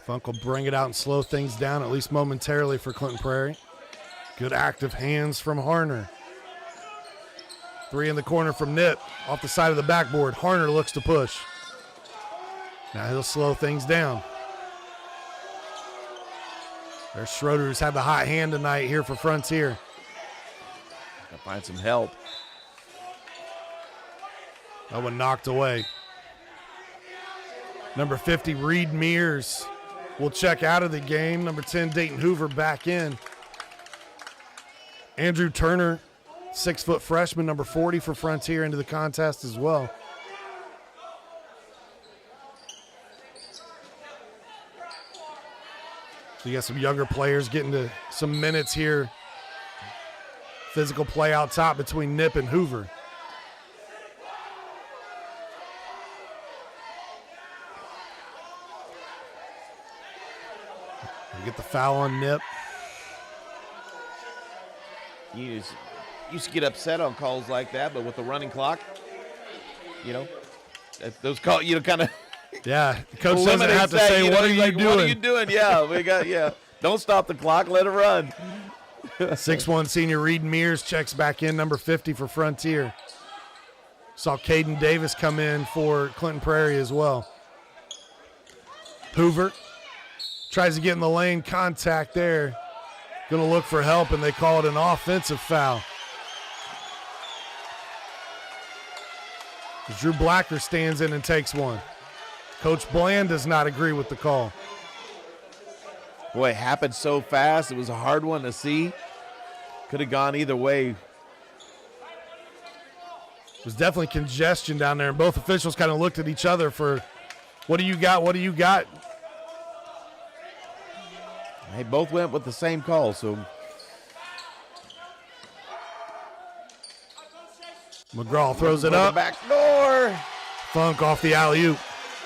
Funk will bring it out and slow things down, at least momentarily, for Clinton Prairie. Good active hands from Harner. 3 in the corner from Nip. Off the side of the backboard. Harner looks to push. Now he'll slow things down. There's Schroeder, who's had the hot hand tonight here for Frontier. Gotta find some help. That one knocked away. Number 50, Reed Mears, will check out of the game. Number 10, Dayton Hoover back in. Andrew Turner, 6-foot freshman, number 40 for Frontier, into the contest as well. So you got some younger players getting to some minutes here. Physical play out top between Nip and Hoover. You get the foul on Nip. You used to get upset on calls like that, but with the running clock, those calls, kind of. Yeah, the coach doesn't have to say, what are you doing? What are you doing? Yeah, Don't stop the clock. Let it run. 6'1" senior Reed Mears checks back in, number 50 for Frontier. Saw Caden Davis come in for Clinton Prairie as well. Hoover tries to get in the lane, contact there. Going to look for help, and they call it an offensive foul. Drew Blacker stands in and takes one. Coach Bland does not agree with the call. Boy, it happened so fast. It was a hard one to see. Could have gone either way. There's definitely congestion down there, and both officials kind of looked at each other for, what do you got, what do you got? They both went with the same call, so. McGraw throws it up. Back door. Funk off the alley-oop.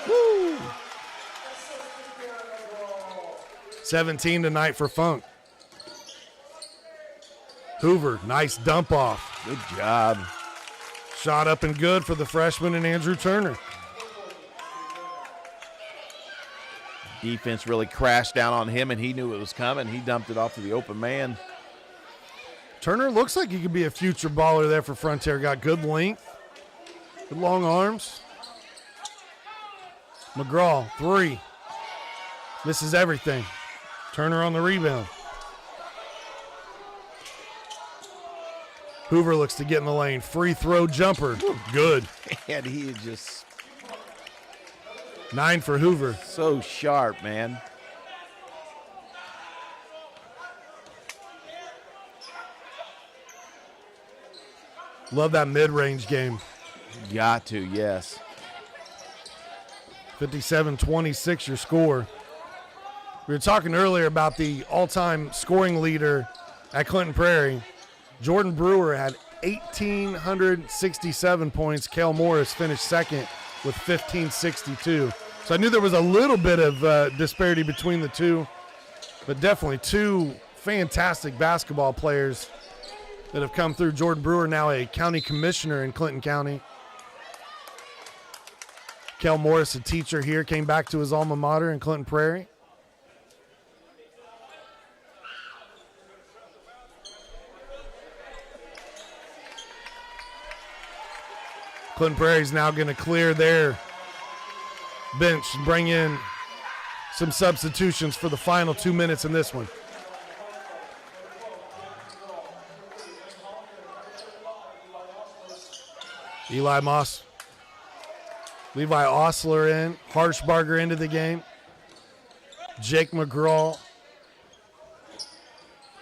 Woo. 17 tonight for Funk. Hoover, nice dump off. Good job. Shot up and good for the freshman and Andrew Turner. Defense really crashed down on him, and he knew it was coming. He dumped it off to the open man. Turner looks like he could be a future baller there for Frontier. Got good length, good long arms. McGraw, 3. Misses everything. Turner on the rebound. Hoover looks to get in the lane. Free throw jumper. Good. And he just. 9 for Hoover. So sharp, man. Love that mid-range game. Got to, yes. 57-26 your score. We were talking earlier about the all-time scoring leader at Clinton Prairie. Jordan Brewer had 1,867 points. Cale Morris finished second with 1,562. So I knew there was a little bit of disparity between the two, but definitely two fantastic basketball players that have come through. Jordan Brewer, now a county commissioner in Clinton County. Cale Morris, a teacher here, came back to his alma mater in Clinton Prairie. Clinton Prairie is now going to clear their bench and bring in some substitutions for the final 2 minutes in this one. Levi Osler in, Harshbarger into the game. Jake McGraw.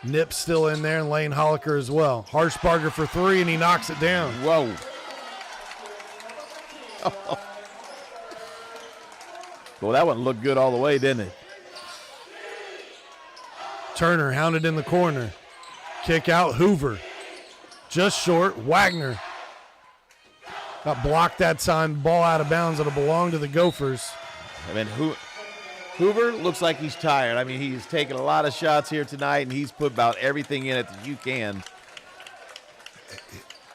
Nip still in there, and Lane Holliker as well. Harshbarger for 3, and he knocks it down. Whoa. Well, that one looked good all the way, didn't it? Turner hounded in the corner. Kick out, Hoover. Just short, Wagner. Got blocked that time, ball out of bounds. It'll belong to the Gophers. I mean, Hoover looks like he's tired. I mean, he's taken a lot of shots here tonight, and he's put about everything in it that you can.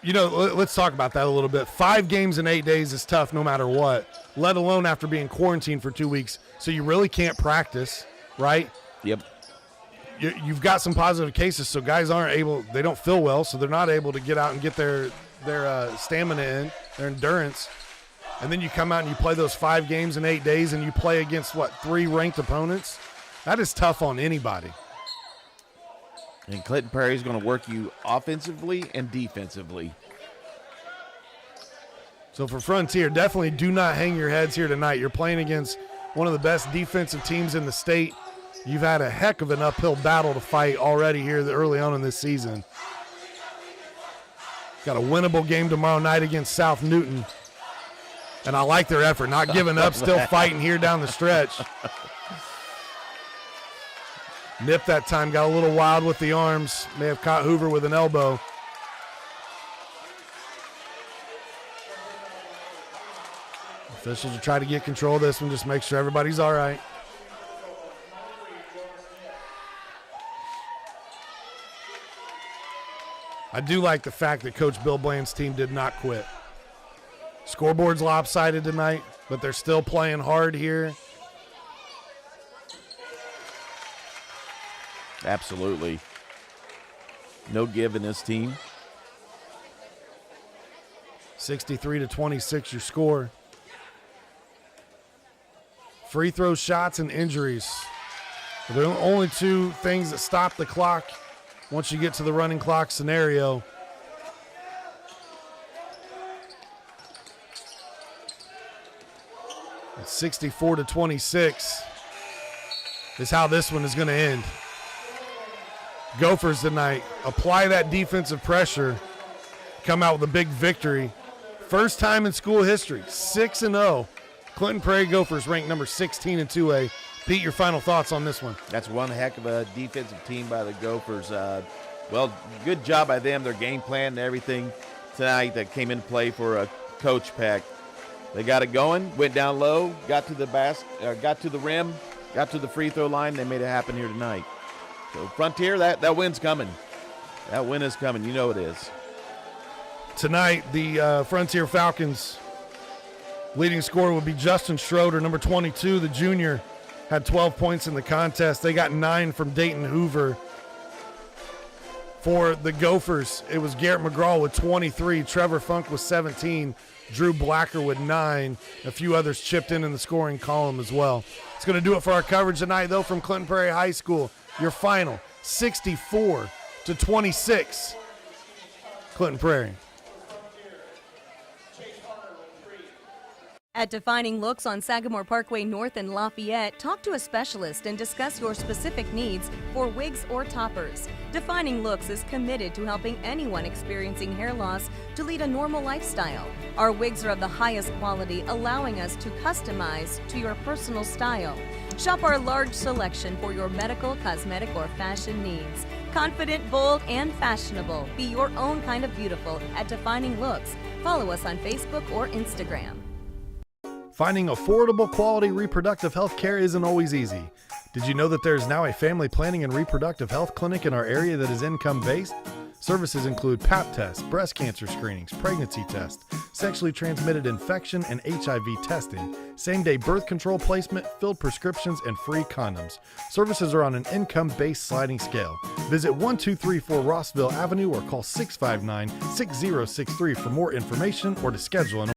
You know, let's talk about that a little bit. 5 games in 8 days is tough no matter what, let alone after being quarantined for 2 weeks. So you really can't practice, right? Yep. You've got some positive cases, so guys they don't feel well, so they're not able to get out and get their stamina in, their endurance. and then you come out and you play those 5 games in 8 days and you play against, 3 ranked opponents? That is tough on anybody. And Clinton Prairie is going to work you offensively and defensively. So for Frontier, definitely do not hang your heads here tonight. You're playing against one of the best defensive teams in the state. You've had a heck of an uphill battle to fight already here early on in this season. Got a winnable game tomorrow night against South Newton. And I like their effort, not giving up, still fighting here down the stretch. Nip that time, got a little wild with the arms. May have caught Hoover with an elbow. Officials will try to get control of this one, just make sure everybody's all right. I do like the fact that Coach Bill Bland's team did not quit. Scoreboard's lopsided tonight, but they're still playing hard here. Absolutely. No give in this team. 63-26 your score. Free throw shots and injuries. They're the only 2 things that stop the clock once you get to the running clock scenario. It's 64-26 is how this one is going to end. Gophers tonight apply that defensive pressure, come out with a big victory. First time in school history, 6-0. Clinton Prairie Gophers ranked number 16 in 2A. Pete, your final thoughts on this one? That's one heck of a defensive team by the Gophers. Well, good job by them. Their game plan and everything tonight that came into play for Coach Peck. They got it going, went down low, got to the got to the rim, got to the free throw line. They made it happen here tonight. So Frontier, that win's coming. That win is coming. You know it is. Tonight, the Frontier Falcons leading scorer would be Justin Schroeder, number 22, the junior, had 12 points in the contest. They got 9 from Dayton Hoover. For the Gophers, it was Garrett McGraw with 23, Trevor Funk with 17, Drew Blacker with 9. A few others chipped in the scoring column as well. It's going to do it for our coverage tonight, though, from Clinton Prairie High School. Your final, 64-26, Clinton Prairie. At Defining Looks on Sagamore Parkway North in Lafayette, talk to a specialist and discuss your specific needs for wigs or toppers. Defining Looks is committed to helping anyone experiencing hair loss to lead a normal lifestyle. Our wigs are of the highest quality, allowing us to customize to your personal style. Shop our large selection for your medical, cosmetic, or fashion needs. Confident, bold, and fashionable. Be your own kind of beautiful at Defining Looks. Follow us on Facebook or Instagram. Finding affordable, quality reproductive health care isn't always easy. Did you know that there is now a family planning and reproductive health clinic in our area that is income-based? Services include Pap tests, breast cancer screenings, pregnancy tests, sexually transmitted infection and HIV testing, same-day birth control placement, filled prescriptions, and free condoms. Services are on an income-based sliding scale. Visit 1234 Rossville Avenue or call 659-6063 for more information or to schedule an